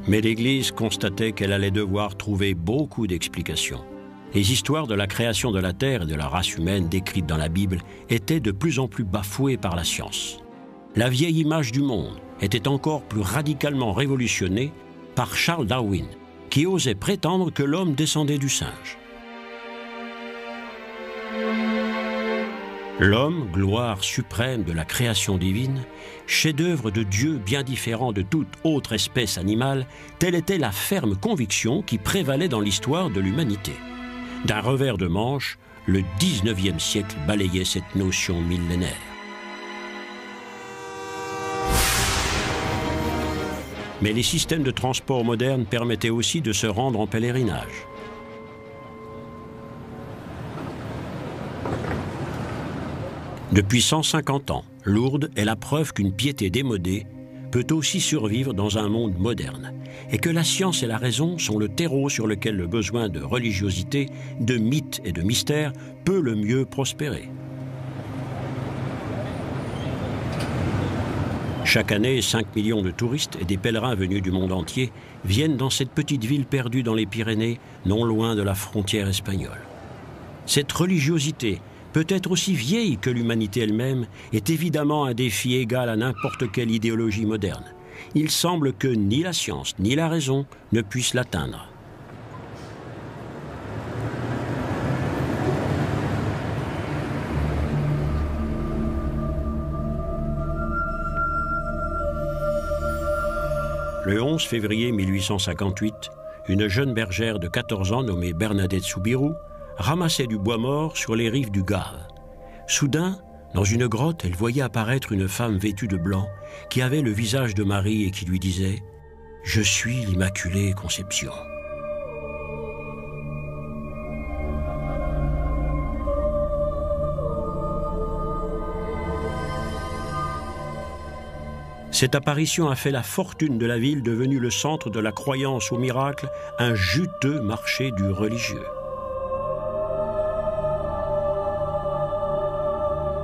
Mais l'Église constatait qu'elle allait devoir trouver beaucoup d'explications. Les histoires de la création de la terre et de la race humaine décrites dans la Bible étaient de plus en plus bafouées par la science. La vieille image du monde était encore plus radicalement révolutionnée par Charles Darwin, qui osait prétendre que l'homme descendait du singe. L'homme, gloire suprême de la création divine, chef-d'œuvre de Dieu bien différent de toute autre espèce animale, telle était la ferme conviction qui prévalait dans l'histoire de l'humanité. D'un revers de manche, le 19e siècle balayait cette notion millénaire. Mais les systèmes de transport modernes permettaient aussi de se rendre en pèlerinage. Depuis 150 ans, Lourdes est la preuve qu'une piété démodée peut aussi survivre dans un monde moderne et que la science et la raison sont le terreau sur lequel le besoin de religiosité, de mythes et de mystères peut le mieux prospérer. Chaque année, 5 millions de touristes et des pèlerins venus du monde entier viennent dans cette petite ville perdue dans les Pyrénées, non loin de la frontière espagnole. Cette religiosité, peut-être aussi vieille que l'humanité elle-même, est évidemment un défi égal à n'importe quelle idéologie moderne. Il semble que ni la science ni la raison ne puissent l'atteindre. Le 11 février 1858, une jeune bergère de 14 ans nommée Bernadette Soubirous ramassait du bois mort sur les rives du Gave. Soudain, dans une grotte, elle voyait apparaître une femme vêtue de blanc qui avait le visage de Marie et qui lui disait « Je suis l'Immaculée Conception ». Cette apparition a fait la fortune de la ville, devenue le centre de la croyance au miracle, un juteux marché du religieux.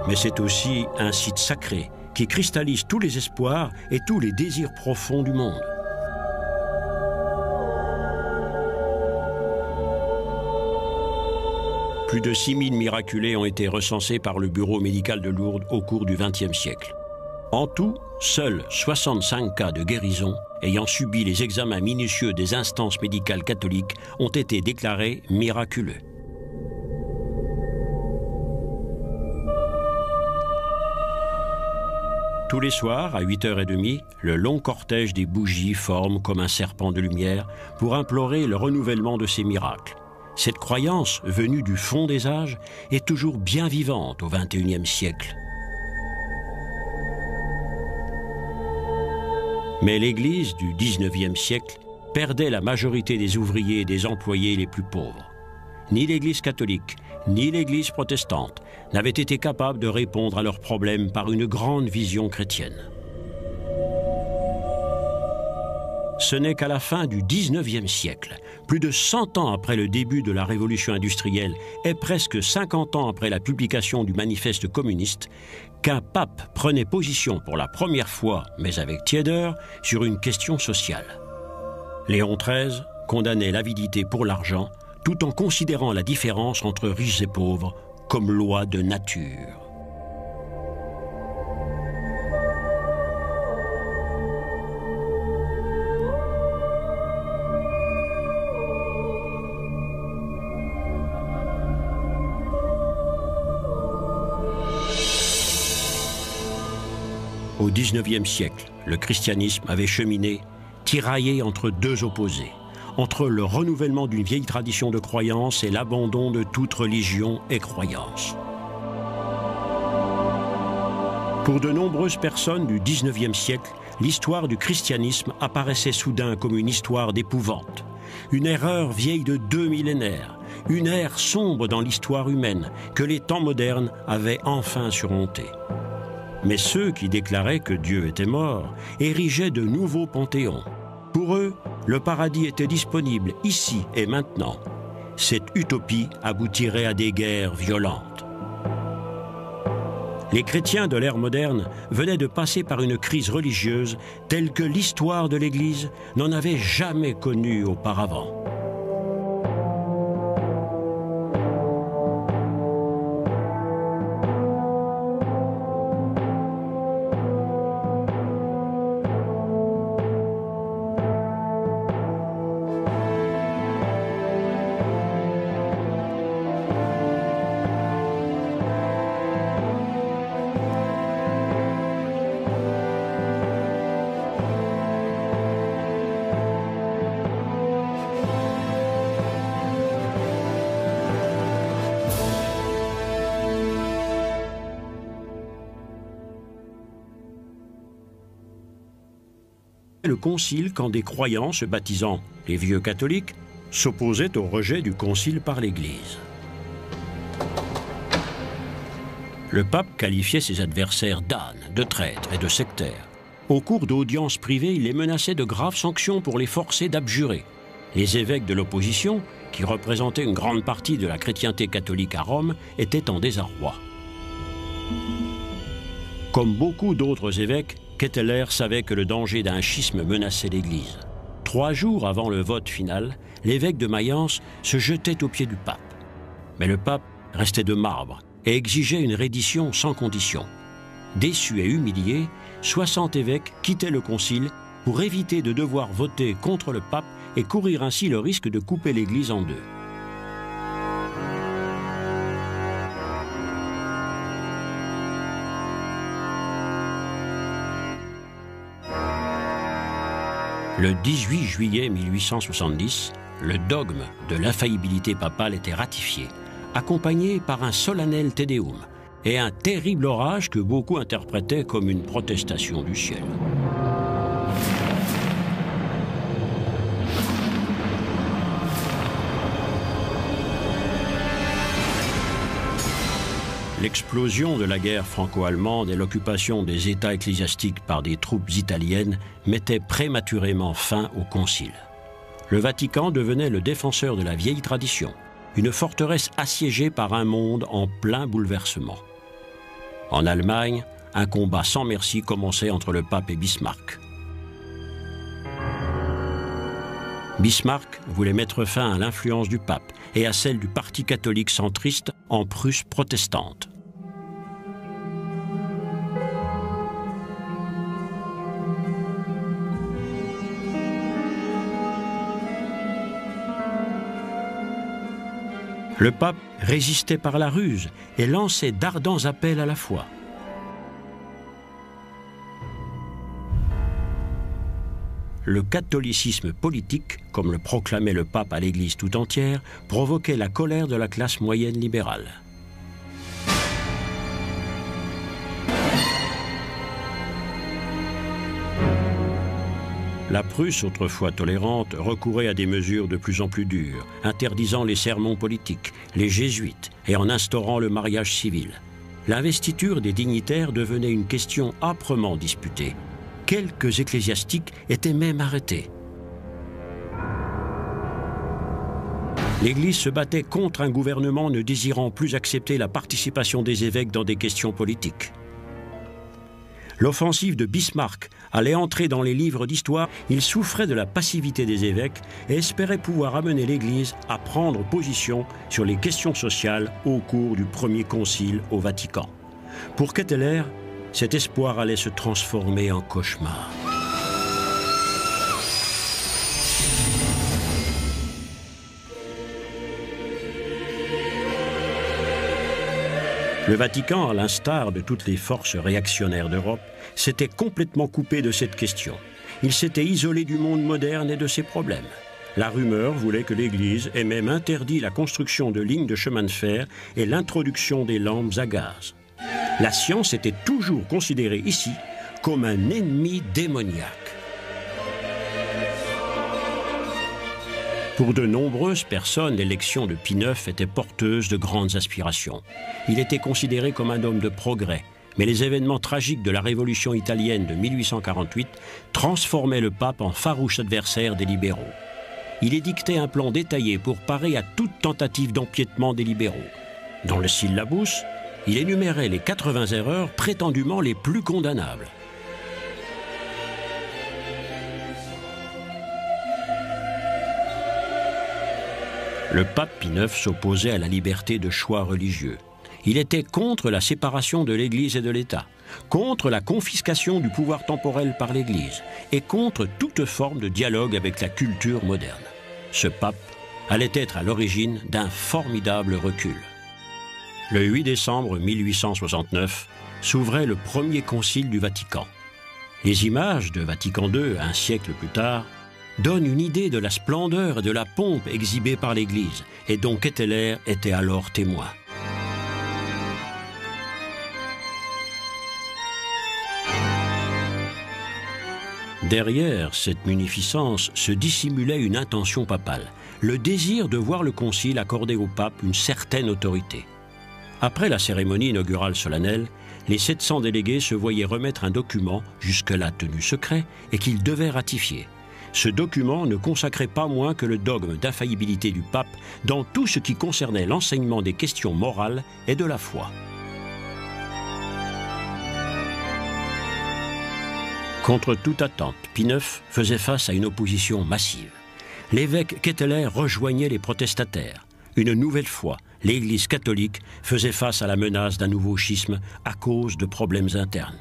Mais c'est aussi un site sacré qui cristallise tous les espoirs et tous les désirs profonds du monde. Plus de 6000 miraculés ont été recensés par le bureau médical de Lourdes au cours du XXe siècle. En tout, seuls 65 cas de guérison ayant subi les examens minutieux des instances médicales catholiques ont été déclarés miraculeux. Tous les soirs, à 8h30, le long cortège des bougies forme comme un serpent de lumière pour implorer le renouvellement de ces miracles. Cette croyance, venue du fond des âges, est toujours bien vivante au XXIe siècle. Mais l'Église du XIXe siècle perdait la majorité des ouvriers et des employés les plus pauvres. Ni l'Église catholique, ni l'Église protestante n'avaient été capables de répondre à leurs problèmes par une grande vision chrétienne. Ce n'est qu'à la fin du XIXe siècle, plus de 100 ans après le début de la révolution industrielle et presque 50 ans après la publication du manifeste communiste, qu'un pape prenait position pour la première fois, mais avec tiédeur, sur une question sociale. Léon XIII condamnait l'avidité pour l'argent, tout en considérant la différence entre riches et pauvres comme loi de nature. Au XIXe siècle, le christianisme avait cheminé, tiraillé entre deux opposés, entre le renouvellement d'une vieille tradition de croyance et l'abandon de toute religion et croyance. Pour de nombreuses personnes du XIXe siècle, l'histoire du christianisme apparaissait soudain comme une histoire d'épouvante, une erreur vieille de 2 millénaires, une ère sombre dans l'histoire humaine que les temps modernes avaient enfin surmontée. Mais ceux qui déclaraient que Dieu était mort érigeaient de nouveaux panthéons. Pour eux, le paradis était disponible ici et maintenant. Cette utopie aboutirait à des guerres violentes. Les chrétiens de l'ère moderne venaient de passer par une crise religieuse telle que l'histoire de l'Église n'en avait jamais connue auparavant. Le concile quand des croyants se baptisant les vieux catholiques s'opposaient au rejet du concile par l'Église. Le pape qualifiait ses adversaires d'ânes, de traîtres et de sectaires. Au cours d'audiences privées, il les menaçait de graves sanctions pour les forcer d'abjurer. Les évêques de l'opposition, qui représentaient une grande partie de la chrétienté catholique à Rome, étaient en désarroi. Comme beaucoup d'autres évêques, Ketteler savait que le danger d'un schisme menaçait l'Église. 3 jours avant le vote final, l'évêque de Mayence se jetait aux pieds du pape. Mais le pape restait de marbre et exigeait une reddition sans condition. Déçus et humiliés, 60 évêques quittaient le concile pour éviter de devoir voter contre le pape et courir ainsi le risque de couper l'Église en deux. Le 18 juillet 1870, le dogme de l'infaillibilité papale était ratifié, accompagné par un solennel Te Deum et un terrible orage que beaucoup interprétaient comme une protestation du ciel. L'explosion de la guerre franco-allemande et l'occupation des États ecclésiastiques par des troupes italiennes mettaient prématurément fin au concile. Le Vatican devenait le défenseur de la vieille tradition, une forteresse assiégée par un monde en plein bouleversement. En Allemagne, un combat sans merci commençait entre le pape et Bismarck. Bismarck voulait mettre fin à l'influence du pape et à celle du parti catholique centriste en Prusse protestante. Le pape résistait par la ruse et lançait d'ardents appels à la foi. Le catholicisme politique, comme le proclamait le pape à l'Église tout entière, provoquait la colère de la classe moyenne libérale. La Prusse, autrefois tolérante, recourait à des mesures de plus en plus dures, interdisant les sermons politiques, les jésuites et en instaurant le mariage civil. L'investiture des dignitaires devenait une question âprement disputée. Quelques ecclésiastiques étaient même arrêtés. L'Église se battait contre un gouvernement ne désirant plus accepter la participation des évêques dans des questions politiques. L'offensive de Bismarck allait entrer dans les livres d'histoire. Il souffrait de la passivité des évêques et espérait pouvoir amener l'Église à prendre position sur les questions sociales au cours du premier concile au Vatican. Pour Ketteler, cet espoir allait se transformer en cauchemar. Le Vatican, à l'instar de toutes les forces réactionnaires d'Europe, s'était complètement coupé de cette question. Il s'était isolé du monde moderne et de ses problèmes. La rumeur voulait que l'Église ait même interdit la construction de lignes de chemin de fer et l'introduction des lampes à gaz. La science était toujours considérée ici comme un ennemi démoniaque. Pour de nombreuses personnes, l'élection de Pie IX était porteuse de grandes aspirations. Il était considéré comme un homme de progrès, mais les événements tragiques de la Révolution italienne de 1848 transformaient le pape en farouche adversaire des libéraux. Il édictait un plan détaillé pour parer à toute tentative d'empiétement des libéraux. Dans le syllabus, il énumérait les 80 erreurs prétendument les plus condamnables. Le pape Pie IX s'opposait à la liberté de choix religieux. Il était contre la séparation de l'Église et de l'État, contre la confiscation du pouvoir temporel par l'Église et contre toute forme de dialogue avec la culture moderne. Ce pape allait être à l'origine d'un formidable recul. Le 8 décembre 1869 s'ouvrait le premier concile du Vatican. Les images de Vatican II, un siècle plus tard, donne une idée de la splendeur et de la pompe exhibée par l'Église, et dont Ketteler était alors témoin. Derrière cette munificence se dissimulait une intention papale, le désir de voir le concile accorder au pape une certaine autorité. Après la cérémonie inaugurale solennelle, les 700 délégués se voyaient remettre un document, jusque-là tenu secret, et qu'ils devaient ratifier. Ce document ne consacrait pas moins que le dogme d'infaillibilité du pape dans tout ce qui concernait l'enseignement des questions morales et de la foi. Contre toute attente, Pie IX faisait face à une opposition massive. L'évêque Ketteler rejoignait les protestataires. Une nouvelle fois, l'Église catholique faisait face à la menace d'un nouveau schisme à cause de problèmes internes.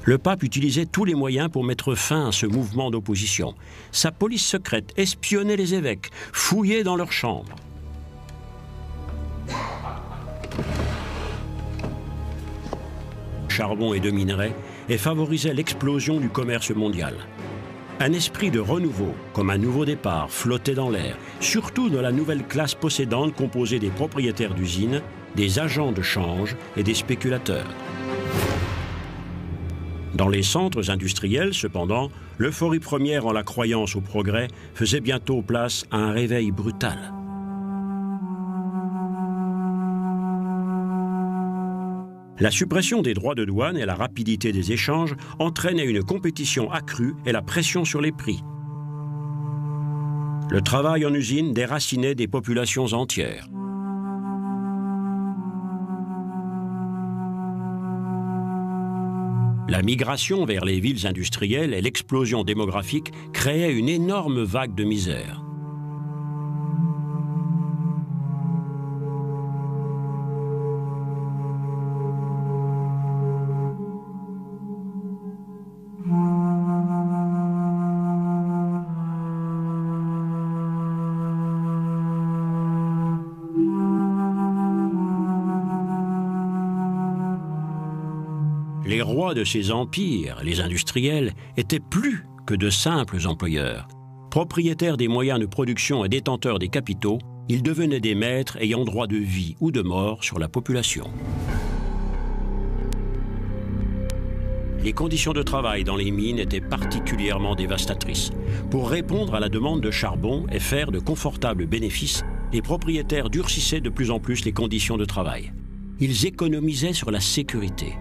Le pape utilisait tous les moyens pour mettre fin à ce mouvement d'opposition. Sa police secrète espionnait les évêques, fouillait dans leurs chambres. charbon et de minerais et favorisait l'explosion du commerce mondial. Un esprit de renouveau, comme un nouveau départ, flottait dans l'air, surtout dans la nouvelle classe possédante composée des propriétaires d'usines, des agents de change et des spéculateurs. Dans les centres industriels, cependant, l'euphorie première en la croyance au progrès faisait bientôt place à un réveil brutal. La suppression des droits de douane et la rapidité des échanges entraînaient une compétition accrue et la pression sur les prix. Le travail en usine déracinait des populations entières. La migration vers les villes industrielles et l'explosion démographique créaient une énorme vague de misère. Les rois de ces empires, les industriels, étaient plus que de simples employeurs. Propriétaires des moyens de production et détenteurs des capitaux, ils devenaient des maîtres ayant droit de vie ou de mort sur la population. Les conditions de travail dans les mines étaient particulièrement dévastatrices. Pour répondre à la demande de charbon et faire de confortables bénéfices, les propriétaires durcissaient de plus en plus les conditions de travail. Ils économisaient sur la sécurité.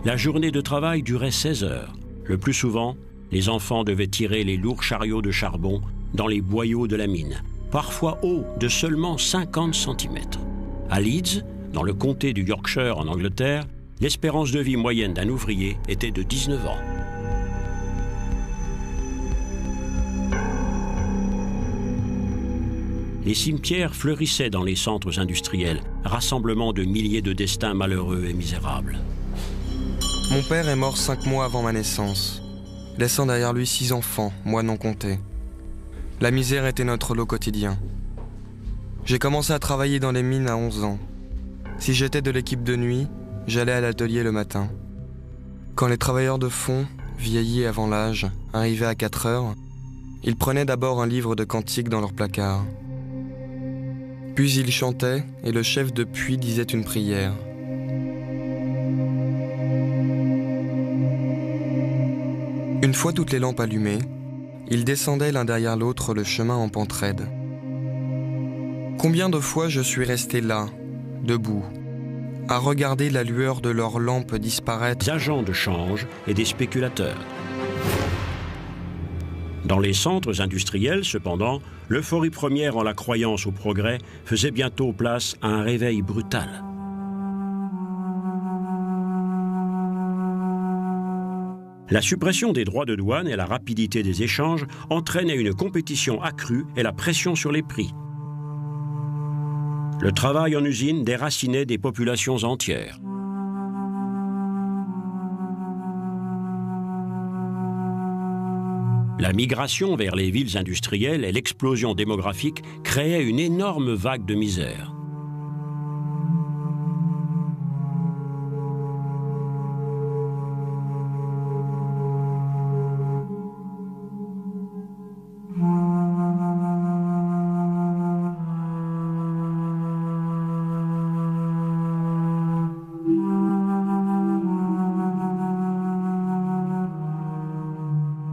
La journée de travail durait 16 heures. Le plus souvent, les enfants devaient tirer les lourds chariots de charbon dans les boyaux de la mine, parfois hauts de seulement 50 cm. À Leeds, dans le comté du Yorkshire en Angleterre, l'espérance de vie moyenne d'un ouvrier était de 19 ans. Les cimetières fleurissaient dans les centres industriels, rassemblement de milliers de destins malheureux et misérables. Mon père est mort 5 mois avant ma naissance, laissant derrière lui 6 enfants, moi non compté. La misère était notre lot quotidien. J'ai commencé à travailler dans les mines à 11 ans. Si j'étais de l'équipe de nuit, j'allais à l'atelier le matin. Quand les travailleurs de fond, vieillis avant l'âge, arrivaient à 4 heures, ils prenaient d'abord un livre de cantiques dans leur placard. Puis ils chantaient et le chef de puits disait une prière. Une fois toutes les lampes allumées, ils descendaient l'un derrière l'autre le chemin en pente raide. Combien de fois je suis resté là, debout, à regarder la lueur de leurs lampes disparaître. Des agents de change et des spéculateurs. Dans les centres industriels, cependant, l'euphorie première en la croyance au progrès faisait bientôt place à un réveil brutal. La suppression des droits de douane et la rapidité des échanges entraînaient une compétition accrue et la pression sur les prix. Le travail en usine déracinait des populations entières. La migration vers les villes industrielles et l'explosion démographique créaient une énorme vague de misère.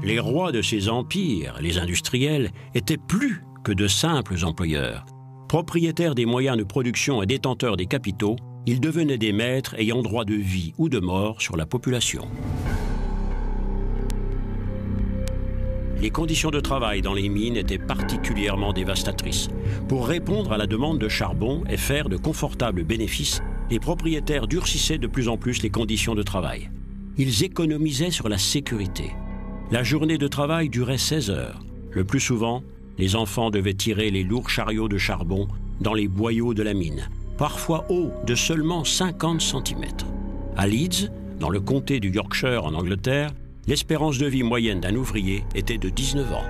Les rois de ces empires, les industriels, étaient plus que de simples employeurs. Propriétaires des moyens de production et détenteurs des capitaux, ils devenaient des maîtres ayant droit de vie ou de mort sur la population. Les conditions de travail dans les mines étaient particulièrement dévastatrices. Pour répondre à la demande de charbon et faire de confortables bénéfices, les propriétaires durcissaient de plus en plus les conditions de travail. Ils économisaient sur la sécurité. La journée de travail durait 16 heures. Le plus souvent, les enfants devaient tirer les lourds chariots de charbon dans les boyaux de la mine, parfois hauts de seulement 50 cm. À Leeds, dans le comté du Yorkshire en Angleterre, l'espérance de vie moyenne d'un ouvrier était de 19 ans.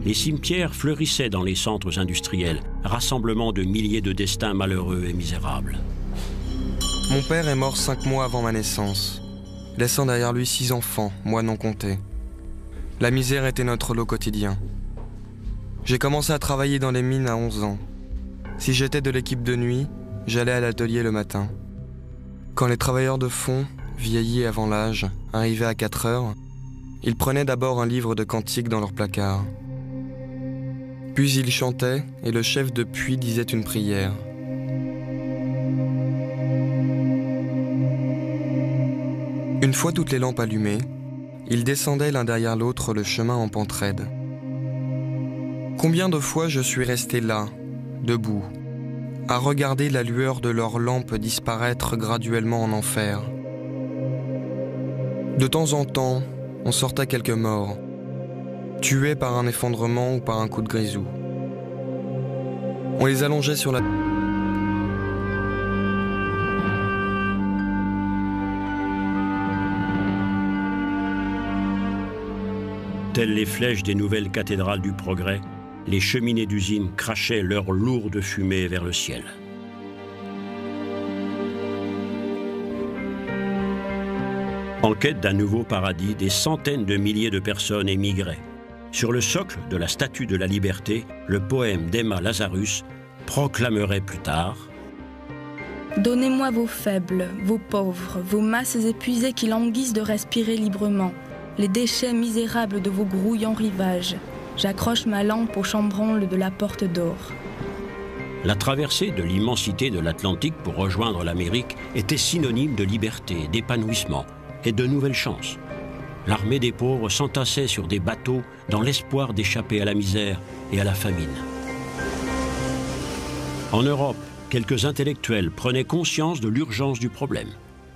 les cimetières fleurissaient dans les centres industriels, rassemblement de milliers de destins malheureux et misérables. Mon père est mort 5 mois avant ma naissance, laissant derrière lui 6 enfants, moi non compté. La misère était notre lot quotidien. J'ai commencé à travailler dans les mines à 11 ans. Si j'étais de l'équipe de nuit, j'allais à l'atelier le matin. Quand les travailleurs de fond, vieillis avant l'âge, arrivaient à 4 heures, ils prenaient d'abord un livre de cantiques dans leur placard. Puis ils chantaient et le chef de puits disait une prière. Une fois toutes les lampes allumées, ils descendaient l'un derrière l'autre le chemin en pente raide. Combien de fois je suis resté là, debout, à regarder la lueur de leurs lampes disparaître graduellement en enfer. De temps en temps, on sortait quelques morts, tués par un effondrement ou par un coup de grisou. On les allongeait sur la... Telles les flèches des nouvelles cathédrales du progrès, les cheminées d'usines crachaient leur lourde fumée vers le ciel. En quête d'un nouveau paradis, des centaines de milliers de personnes émigraient. Sur le socle de la Statue de la Liberté, le poème d'Emma Lazarus proclamerait plus tard « Donnez-moi vos faibles, vos pauvres, vos masses épuisées qui languissent de respirer librement, les déchets misérables de vos grouillants rivages. J'accroche ma lampe au chambranle de la porte d'or. » La traversée de l'immensité de l'Atlantique pour rejoindre l'Amérique était synonyme de liberté, d'épanouissement et de nouvelles chances. L'armée des pauvres s'entassait sur des bateaux dans l'espoir d'échapper à la misère et à la famine. En Europe, quelques intellectuels prenaient conscience de l'urgence du problème.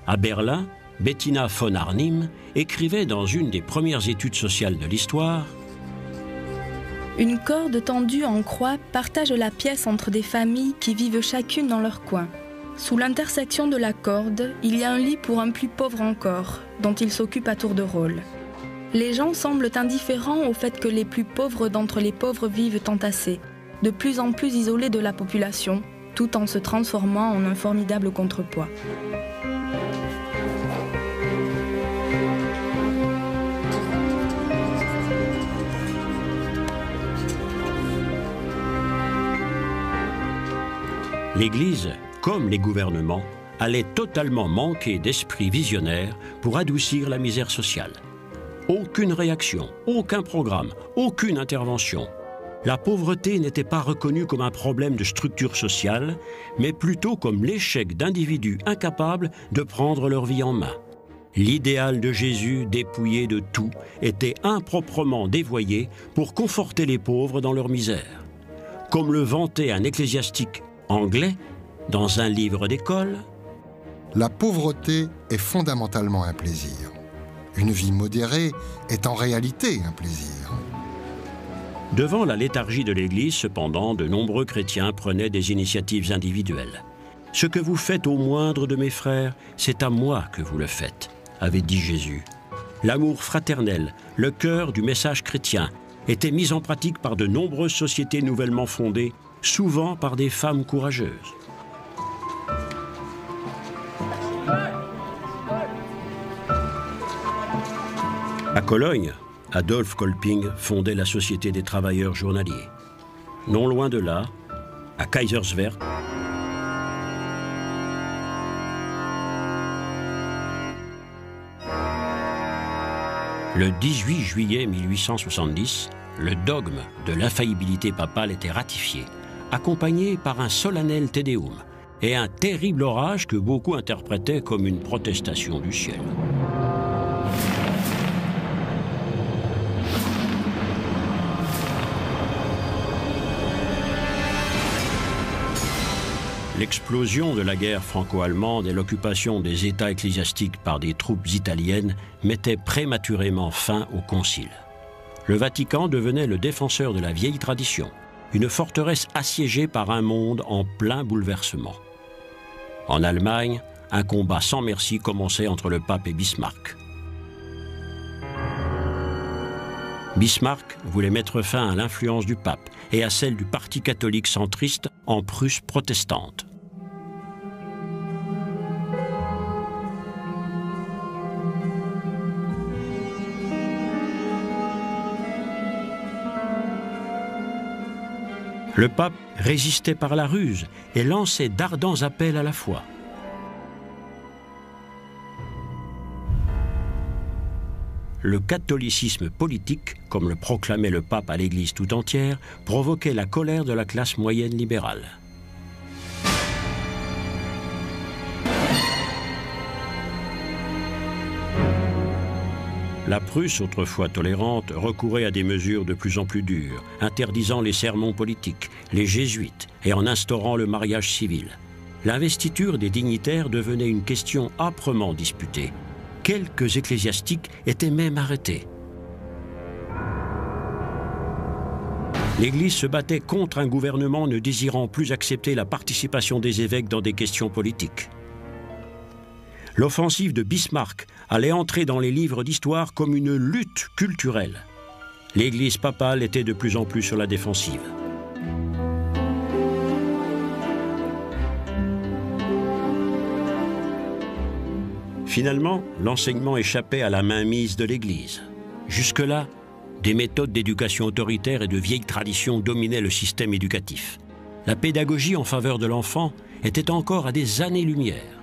À Berlin, Bettina von Arnim écrivait dans une des premières études sociales de l'histoire « Une corde tendue en croix partage la pièce entre des familles qui vivent chacune dans leur coin. Sous l'intersection de la corde, il y a un lit pour un plus pauvre encore, dont il s'occupe à tour de rôle. Les gens semblent indifférents au fait que les plus pauvres d'entre les pauvres vivent entassés, de plus en plus isolés de la population, tout en se transformant en un formidable contrepoids. » L'Église, comme les gouvernements, allait totalement manquer d'esprit visionnaire pour adoucir la misère sociale. Aucune réaction, aucun programme, aucune intervention. La pauvreté n'était pas reconnue comme un problème de structure sociale, mais plutôt comme l'échec d'individus incapables de prendre leur vie en main. L'idéal de Jésus, dépouillé de tout, était improprement dévoyé pour conforter les pauvres dans leur misère. Comme le vantait un ecclésiastique anglais dans un livre d'école, « La pauvreté est fondamentalement un plaisir. Une vie modérée est en réalité un plaisir. » Devant la léthargie de l'Église, cependant, de nombreux chrétiens prenaient des initiatives individuelles. « Ce que vous faites au moindre de mes frères, c'est à moi que vous le faites », avait dit Jésus. L'amour fraternel, le cœur du message chrétien, était mis en pratique par de nombreuses sociétés nouvellement fondées, souvent par des femmes courageuses. À Cologne, Adolf Kolping fondait la Société des travailleurs journaliers. Non loin de là, à Kaiserswerth, le 18 juillet 1870, le dogme de l'infaillibilité papale était ratifié, accompagné par un solennel Te Deum et un terrible orage que beaucoup interprétaient comme une protestation du ciel. L'explosion de la guerre franco-allemande et l'occupation des États ecclésiastiques par des troupes italiennes mettaient prématurément fin au concile. Le Vatican devenait le défenseur de la vieille tradition, une forteresse assiégée par un monde en plein bouleversement. En Allemagne, un combat sans merci commençait entre le pape et Bismarck. Bismarck voulait mettre fin à l'influence du pape et à celle du parti catholique centriste en Prusse protestante. Le pape résistait par la ruse et lançait d'ardents appels à la foi. Le catholicisme politique, comme le proclamait le pape à l'Église tout entière, provoquait la colère de la classe moyenne libérale. La Prusse, autrefois tolérante, recourait à des mesures de plus en plus dures, interdisant les sermons politiques, les jésuites et en instaurant le mariage civil. L'investiture des dignitaires devenait une question âprement disputée. Quelques ecclésiastiques étaient même arrêtés. L'Église se battait contre un gouvernement ne désirant plus accepter la participation des évêques dans des questions politiques. L'offensive de Bismarck allait entrer dans les livres d'histoire comme une lutte culturelle. L'Église papale était de plus en plus sur la défensive. Finalement, l'enseignement échappait à la mainmise de l'Église. Jusque-là, des méthodes d'éducation autoritaire et de vieilles traditions dominaient le système éducatif. La pédagogie en faveur de l'enfant était encore à des années-lumière.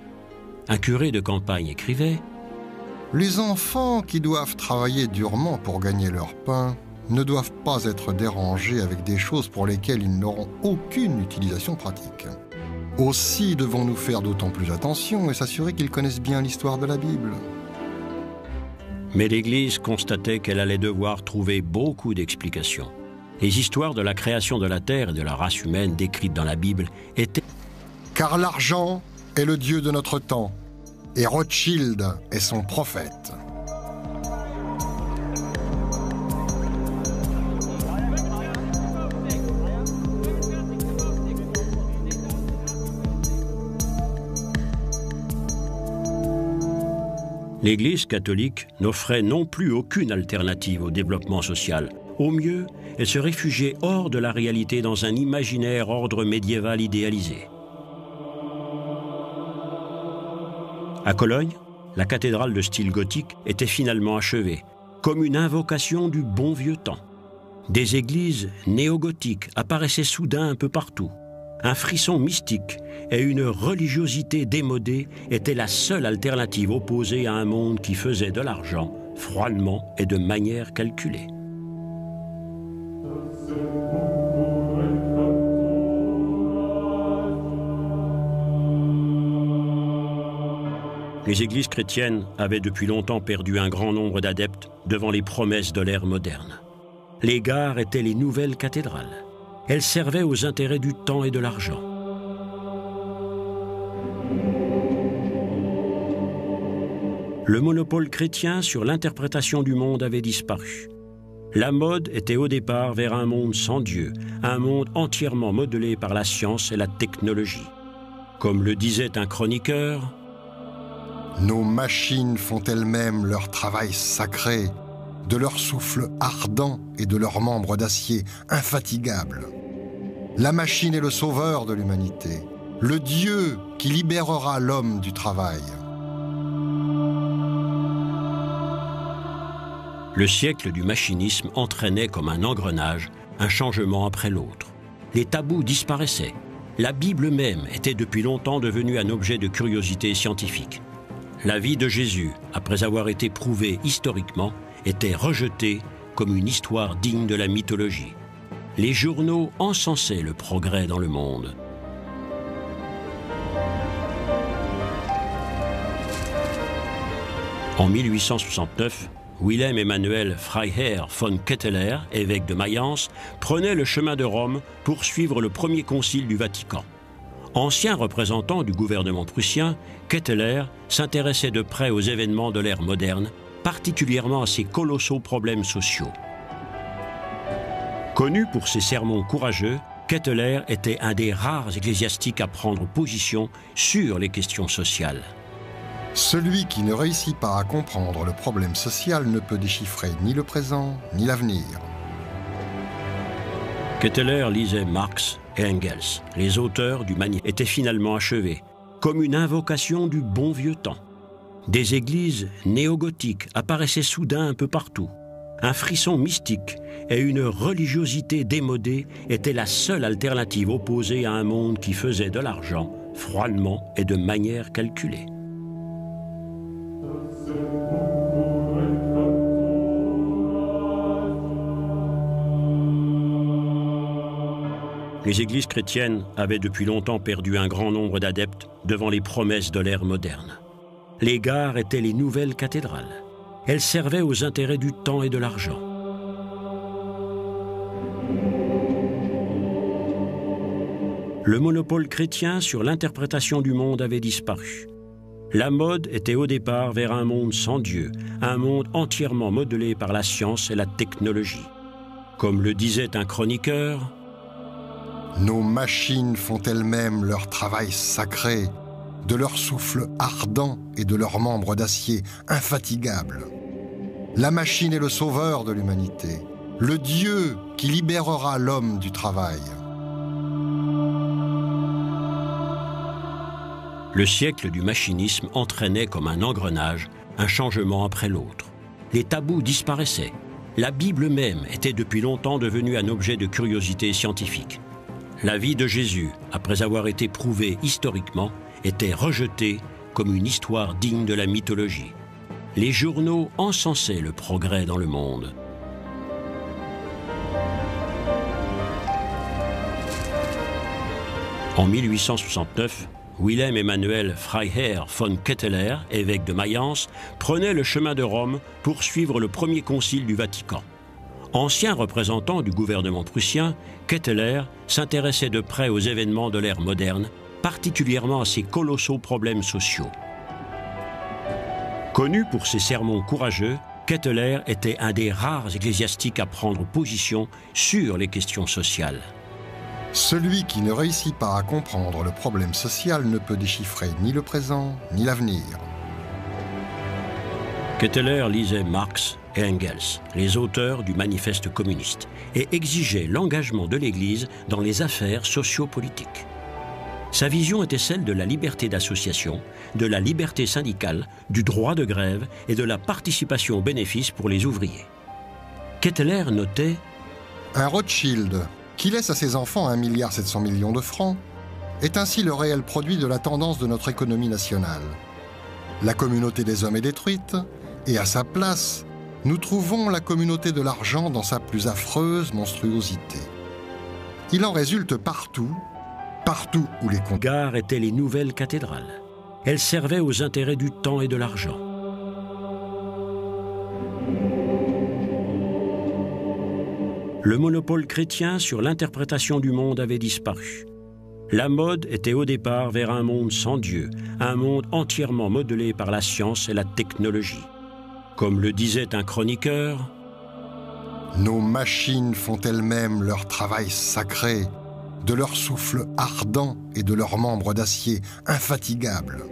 Un curé de campagne écrivait « Les enfants qui doivent travailler durement pour gagner leur pain ne doivent pas être dérangés avec des choses pour lesquelles ils n'auront aucune utilisation pratique. Aussi devons-nous faire d'autant plus attention et s'assurer qu'ils connaissent bien l'histoire de la Bible. » Mais l'Église constatait qu'elle allait devoir trouver beaucoup d'explications. Les histoires de la création de la terre et de la race humaine décrites dans la Bible étaient « Car l'argent est le Dieu de notre temps, et Rothschild est son prophète. » L'Église catholique n'offrait non plus aucune alternative au développement social. Au mieux, elle se réfugiait hors de la réalité dans un imaginaire ordre médiéval idéalisé. À Cologne, la cathédrale de style gothique était finalement achevée, comme une invocation du bon vieux temps. Des églises néo-gothiques apparaissaient soudain un peu partout. Un frisson mystique et une religiosité démodée étaient la seule alternative opposée à un monde qui faisait de l'argent froidement et de manière calculée. Les églises chrétiennes avaient depuis longtemps perdu un grand nombre d'adeptes devant les promesses de l'ère moderne. Les gares étaient les nouvelles cathédrales. Elles servaient aux intérêts du temps et de l'argent. Le monopole chrétien sur l'interprétation du monde avait disparu. La mode était au départ vers un monde sans Dieu, un monde entièrement modelé par la science et la technologie. Comme le disait un chroniqueur, « Nos machines font elles-mêmes leur travail sacré, de leur souffle ardent et de leurs membres d'acier infatigables. La machine est le sauveur de l'humanité, le Dieu qui libérera l'homme du travail. » Le siècle du machinisme entraînait comme un engrenage un changement après l'autre. Les tabous disparaissaient. La Bible même était depuis longtemps devenue un objet de curiosité scientifique. La vie de Jésus, après avoir été prouvée historiquement, était rejetée comme une histoire digne de la mythologie. Les journaux encensaient le progrès dans le monde. En 1869, Wilhelm Emanuel Freiherr von Ketteler, évêque de Mayence, prenait le chemin de Rome pour suivre le premier concile du Vatican. Ancien représentant du gouvernement prussien, Ketteler s'intéressait de près aux événements de l'ère moderne, particulièrement à ses colossaux problèmes sociaux. Connu pour ses sermons courageux, Ketteler était un des rares ecclésiastiques à prendre position sur les questions sociales. Celui qui ne réussit pas à comprendre le problème social ne peut déchiffrer ni le présent ni l'avenir. Ketteler lisait Marx et Engels. Les auteurs du manifeste étaient finalement achevés, comme une invocation du bon vieux temps. Des églises néo-gothiques apparaissaient soudain un peu partout. Un frisson mystique et une religiosité démodée étaient la seule alternative opposée à un monde qui faisait de l'argent froidement et de manière calculée. Les églises chrétiennes avaient depuis longtemps perdu un grand nombre d'adeptes devant les promesses de l'ère moderne. Les gares étaient les nouvelles cathédrales. Elles servaient aux intérêts du temps et de l'argent. Le monopole chrétien sur l'interprétation du monde avait disparu. La mode était au départ vers un monde sans Dieu, un monde entièrement modelé par la science et la technologie. Comme le disait un chroniqueur, « Nos machines font elles-mêmes leur travail sacré, de leur souffle ardent et de leurs membres d'acier infatigables. La machine est le sauveur de l'humanité, le Dieu qui libérera l'homme du travail. » Le siècle du machinisme entraînait comme un engrenage un changement après l'autre. Les tabous disparaissaient. La Bible même était depuis longtemps devenue un objet de curiosité scientifique. La vie de Jésus, après avoir été prouvée historiquement, était rejetée comme une histoire digne de la mythologie. Les journaux encensaient le progrès dans le monde. En 1869, Wilhelm Emanuel Freiherr von Ketteler, évêque de Mayence, prenait le chemin de Rome pour suivre le premier concile du Vatican. Ancien représentant du gouvernement prussien, Ketteler s'intéressait de près aux événements de l'ère moderne, particulièrement à ses colossaux problèmes sociaux. Connu pour ses sermons courageux, Ketteler était un des rares ecclésiastiques à prendre position sur les questions sociales. Celui qui ne réussit pas à comprendre le problème social ne peut déchiffrer ni le présent ni l'avenir. Ketteler lisait Marx et Engels, les auteurs du manifeste communiste, et exigeait l'engagement de l'Église dans les affaires sociopolitiques. Sa vision était celle de la liberté d'association, de la liberté syndicale, du droit de grève et de la participation aux bénéfices pour les ouvriers. Ketteler notait « Un Rothschild qui laisse à ses enfants 1,7 milliard de francs est ainsi le réel produit de la tendance de notre économie nationale. La communauté des hommes est détruite et à sa place, nous trouvons la communauté de l'argent dans sa plus affreuse monstruosité. Il en résulte partout où les gares étaient les nouvelles cathédrales. Elles servaient aux intérêts du temps et de l'argent. Le monopole chrétien sur l'interprétation du monde avait disparu. La mode était au départ vers un monde sans Dieu, un monde entièrement modelé par la science et la technologie. Comme le disait un chroniqueur, « Nos machines font elles-mêmes leur travail sacré, de leur souffle ardent et de leurs membres d'acier infatigables.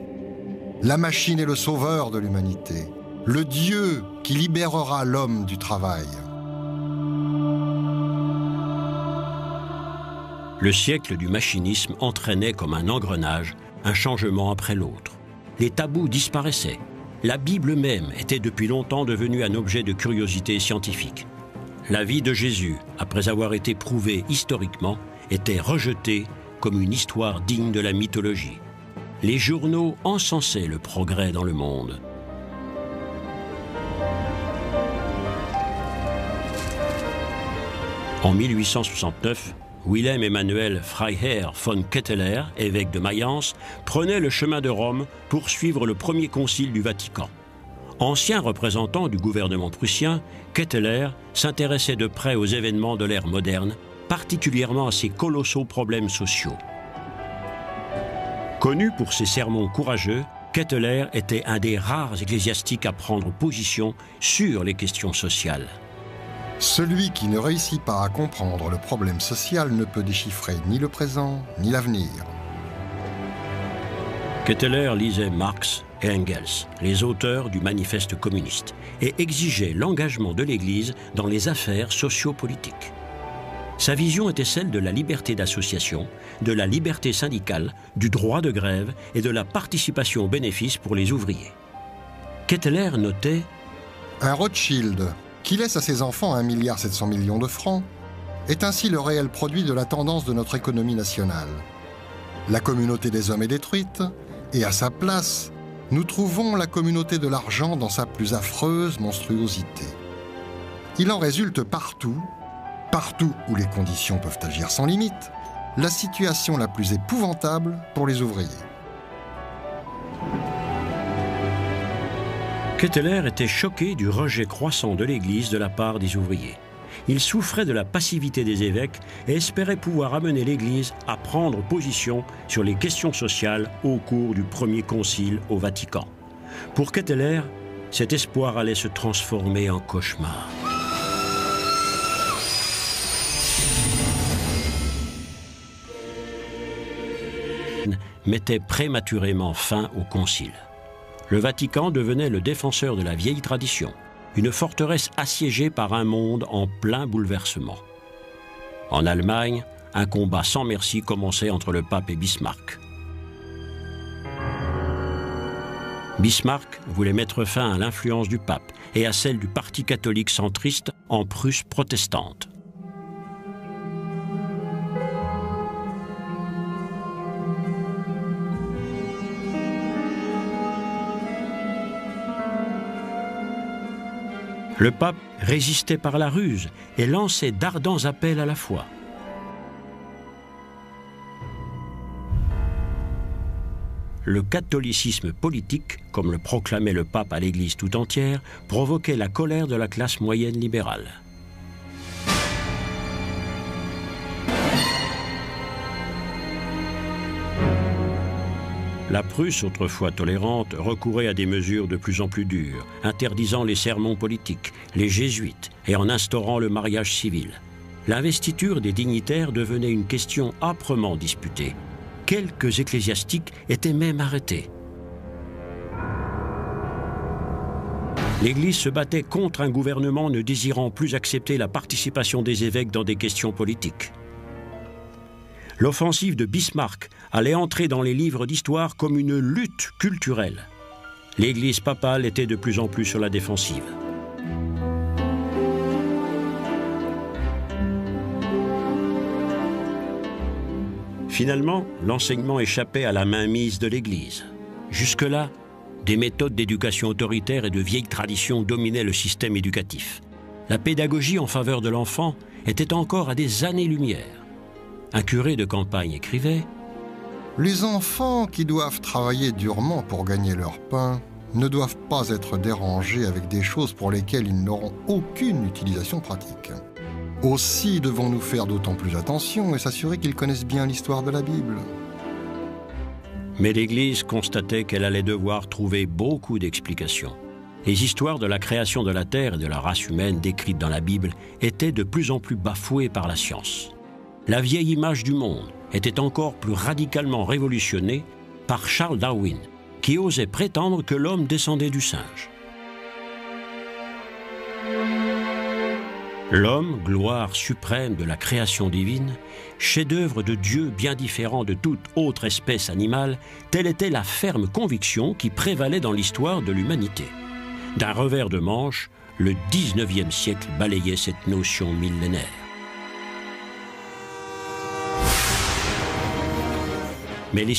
La machine est le sauveur de l'humanité, le Dieu qui libérera l'homme du travail. » Le siècle du machinisme entraînait comme un engrenage un changement après l'autre. Les tabous disparaissaient. La Bible même était depuis longtemps devenue un objet de curiosité scientifique. La vie de Jésus, après avoir été prouvée historiquement, était rejetée comme une histoire digne de la mythologie. Les journaux encensaient le progrès dans le monde. En 1869, Wilhelm Emanuel Freiherr von Ketteler, évêque de Mayence, prenait le chemin de Rome pour suivre le premier concile du Vatican. Ancien représentant du gouvernement prussien, Ketteler s'intéressait de près aux événements de l'ère moderne, particulièrement à ses colossaux problèmes sociaux. Connu pour ses sermons courageux, Ketteler était un des rares ecclésiastiques à prendre position sur les questions sociales. Celui qui ne réussit pas à comprendre le problème social ne peut déchiffrer ni le présent ni l'avenir. Ketteler lisait Marx et Engels, les auteurs du manifeste communiste, et exigeait l'engagement de l'Église dans les affaires sociopolitiques. Sa vision était celle de la liberté d'association, de la liberté syndicale, du droit de grève et de la participation aux bénéfices pour les ouvriers. Ketteler notait « Un Rothschild, qui laisse à ses enfants 1,7 milliard de francs, est ainsi le réel produit de la tendance de notre économie nationale. La communauté des hommes est détruite, et à sa place, nous trouvons la communauté de l'argent dans sa plus affreuse monstruosité. Il en résulte partout où les conditions peuvent agir sans limite, la situation la plus épouvantable pour les ouvriers. » Ketteler était choqué du rejet croissant de l'Église de la part des ouvriers. Il souffrait de la passivité des évêques et espérait pouvoir amener l'Église à prendre position sur les questions sociales au cours du premier concile au Vatican. Pour Ketteler, cet espoir allait se transformer en cauchemar. Mettait prématurément fin au concile. Le Vatican devenait le défenseur de la vieille tradition, une forteresse assiégée par un monde en plein bouleversement. En Allemagne, un combat sans merci commençait entre le pape et Bismarck. Bismarck voulait mettre fin à l'influence du pape et à celle du parti catholique centriste en Prusse protestante. Le pape résistait par la ruse et lançait d'ardents appels à la foi. Le catholicisme politique, comme le proclamait le pape à l'Église tout entière, provoquait la colère de la classe moyenne libérale. La Prusse, autrefois tolérante, recourait à des mesures de plus en plus dures, interdisant les sermons politiques, les jésuites et en instaurant le mariage civil. L'investiture des dignitaires devenait une question âprement disputée. Quelques ecclésiastiques étaient même arrêtés. L'Église se battait contre un gouvernement ne désirant plus accepter la participation des évêques dans des questions politiques. L'offensive de Bismarck allait entrer dans les livres d'histoire comme une lutte culturelle. L'Église papale était de plus en plus sur la défensive. Finalement, l'enseignement échappait à la mainmise de l'Église. Jusque-là, des méthodes d'éducation autoritaire et de vieilles traditions dominaient le système éducatif. La pédagogie en faveur de l'enfant était encore à des années-lumière. Un curé de campagne écrivait « Les enfants qui doivent travailler durement pour gagner leur pain ne doivent pas être dérangés avec des choses pour lesquelles ils n'auront aucune utilisation pratique. Aussi devons-nous faire d'autant plus attention et s'assurer qu'ils connaissent bien l'histoire de la Bible. » Mais l'Église constatait qu'elle allait devoir trouver beaucoup d'explications. Les histoires de la création de la terre et de la race humaine décrites dans la Bible étaient de plus en plus bafouées par la science. La vieille image du monde était encore plus radicalement révolutionnée par Charles Darwin, qui osait prétendre que l'homme descendait du singe. L'homme, gloire suprême de la création divine, chef-d'œuvre de Dieu bien différent de toute autre espèce animale, telle était la ferme conviction qui prévalait dans l'histoire de l'humanité. D'un revers de manche, le 19e siècle balayait cette notion millénaire. Mais les